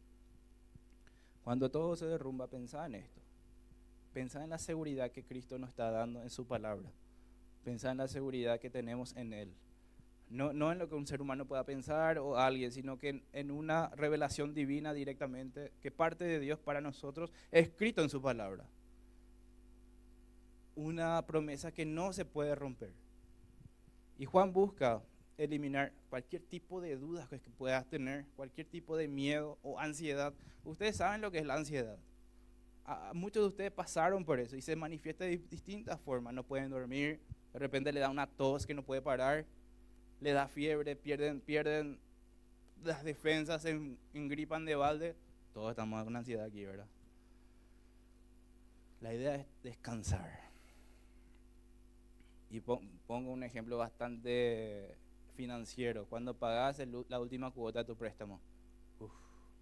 Cuando todo se derrumba, pensá en esto. Pensá en la seguridad que Cristo nos está dando en su palabra. Pensá en la seguridad que tenemos en Él. No en lo que un ser humano pueda pensar o alguien, sino que en una revelación divina directamente, que parte de Dios para nosotros, escrito en su palabra. Una promesa que no se puede romper. Y Juan busca eliminar cualquier tipo de dudas que puedas tener, cualquier tipo de miedo o ansiedad. Ustedes saben lo que es la ansiedad. Muchos de ustedes pasaron por eso y se manifiesta de distintas formas. No pueden dormir, de repente le da una tos que no puede parar, le da fiebre, pierden las defensas, se engripan de balde. Todos estamos con ansiedad aquí, ¿verdad? La idea es descansar. Y pongo un ejemplo bastante financiero. Cuando pagas la última cuota de tu préstamo,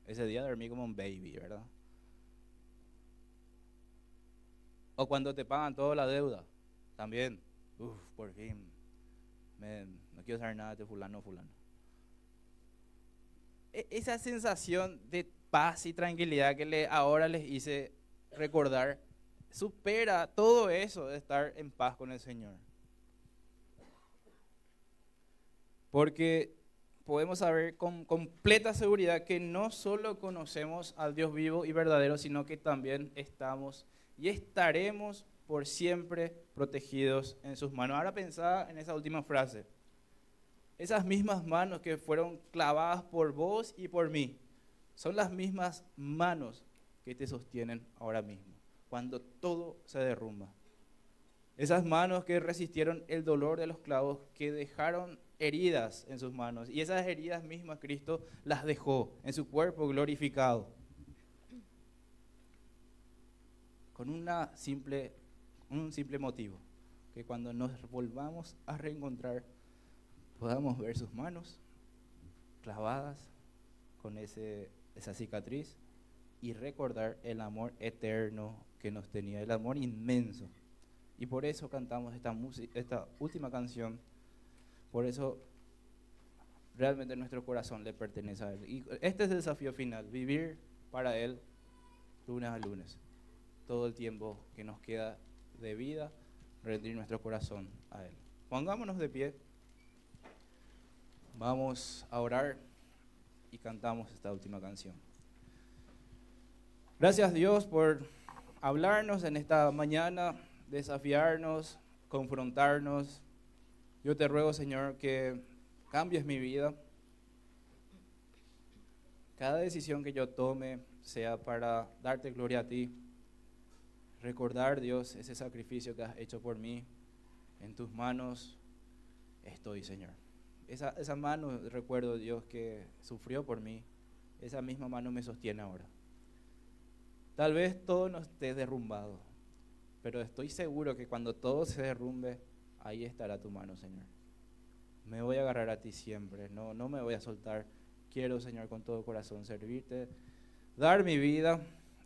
ese día dormí como un baby, ¿verdad? O cuando te pagan toda la deuda, también, por fin, no quiero saber nada de fulano. Esa sensación de paz y tranquilidad que ahora les hice recordar, supera todo eso de estar en paz con el Señor. Porque podemos saber con completa seguridad que no solo conocemos al Dios vivo y verdadero, sino que también estamos y estaremos por siempre protegidos en sus manos. Ahora pensá en esa última frase. Esas mismas manos que fueron clavadas por vos y por mí, son las mismas manos que te sostienen ahora mismo, cuando todo se derrumba. Esas manos que resistieron el dolor de los clavos, que dejaron heridas en sus manos, y esas heridas mismas Cristo las dejó en su cuerpo glorificado. Con un simple motivo, que cuando nos volvamos a reencontrar, podamos ver sus manos clavadas con esa cicatriz y recordar el amor eterno que nos tenía, el amor inmenso. Y por eso cantamos esta última canción, por eso realmente nuestro corazón le pertenece a Él. Y este es el desafío final, vivir para Él lunes a lunes, todo el tiempo que nos queda de vida, rendir nuestro corazón a Él. Pongámonos de pie, vamos a orar y cantamos esta última canción. Gracias Dios por hablarnos en esta mañana, desafiarnos, confrontarnos. Yo te ruego, Señor, que cambies mi vida. Cada decisión que yo tome sea para darte gloria a ti. Recordar, Dios, ese sacrificio que has hecho por mí. En tus manos estoy, Señor. Esa mano, recuerdo, Dios, que sufrió por mí. Esa misma mano me sostiene ahora. Tal vez todo no esté derrumbado, pero estoy seguro que cuando todo se derrumbe, ahí estará tu mano, Señor. Me voy a agarrar a ti siempre, no me voy a soltar. Quiero, Señor, con todo corazón servirte, dar mi vida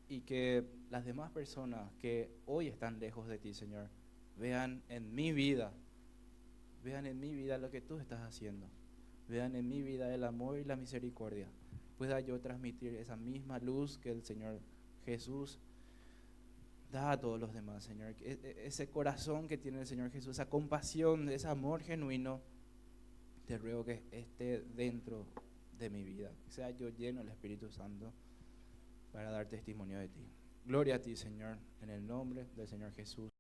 y que las demás personas que hoy están lejos de ti, Señor, vean en mi vida lo que tú estás haciendo. Vean en mi vida el amor y la misericordia. Pueda yo transmitir esa misma luz que el Señor Jesús da a todos los demás, Señor. Ese corazón que tiene el Señor Jesús, esa compasión, ese amor genuino, te ruego que esté dentro de mi vida. Que sea yo lleno del Espíritu Santo para dar testimonio de ti. Gloria a ti, Señor, en el nombre del Señor Jesús.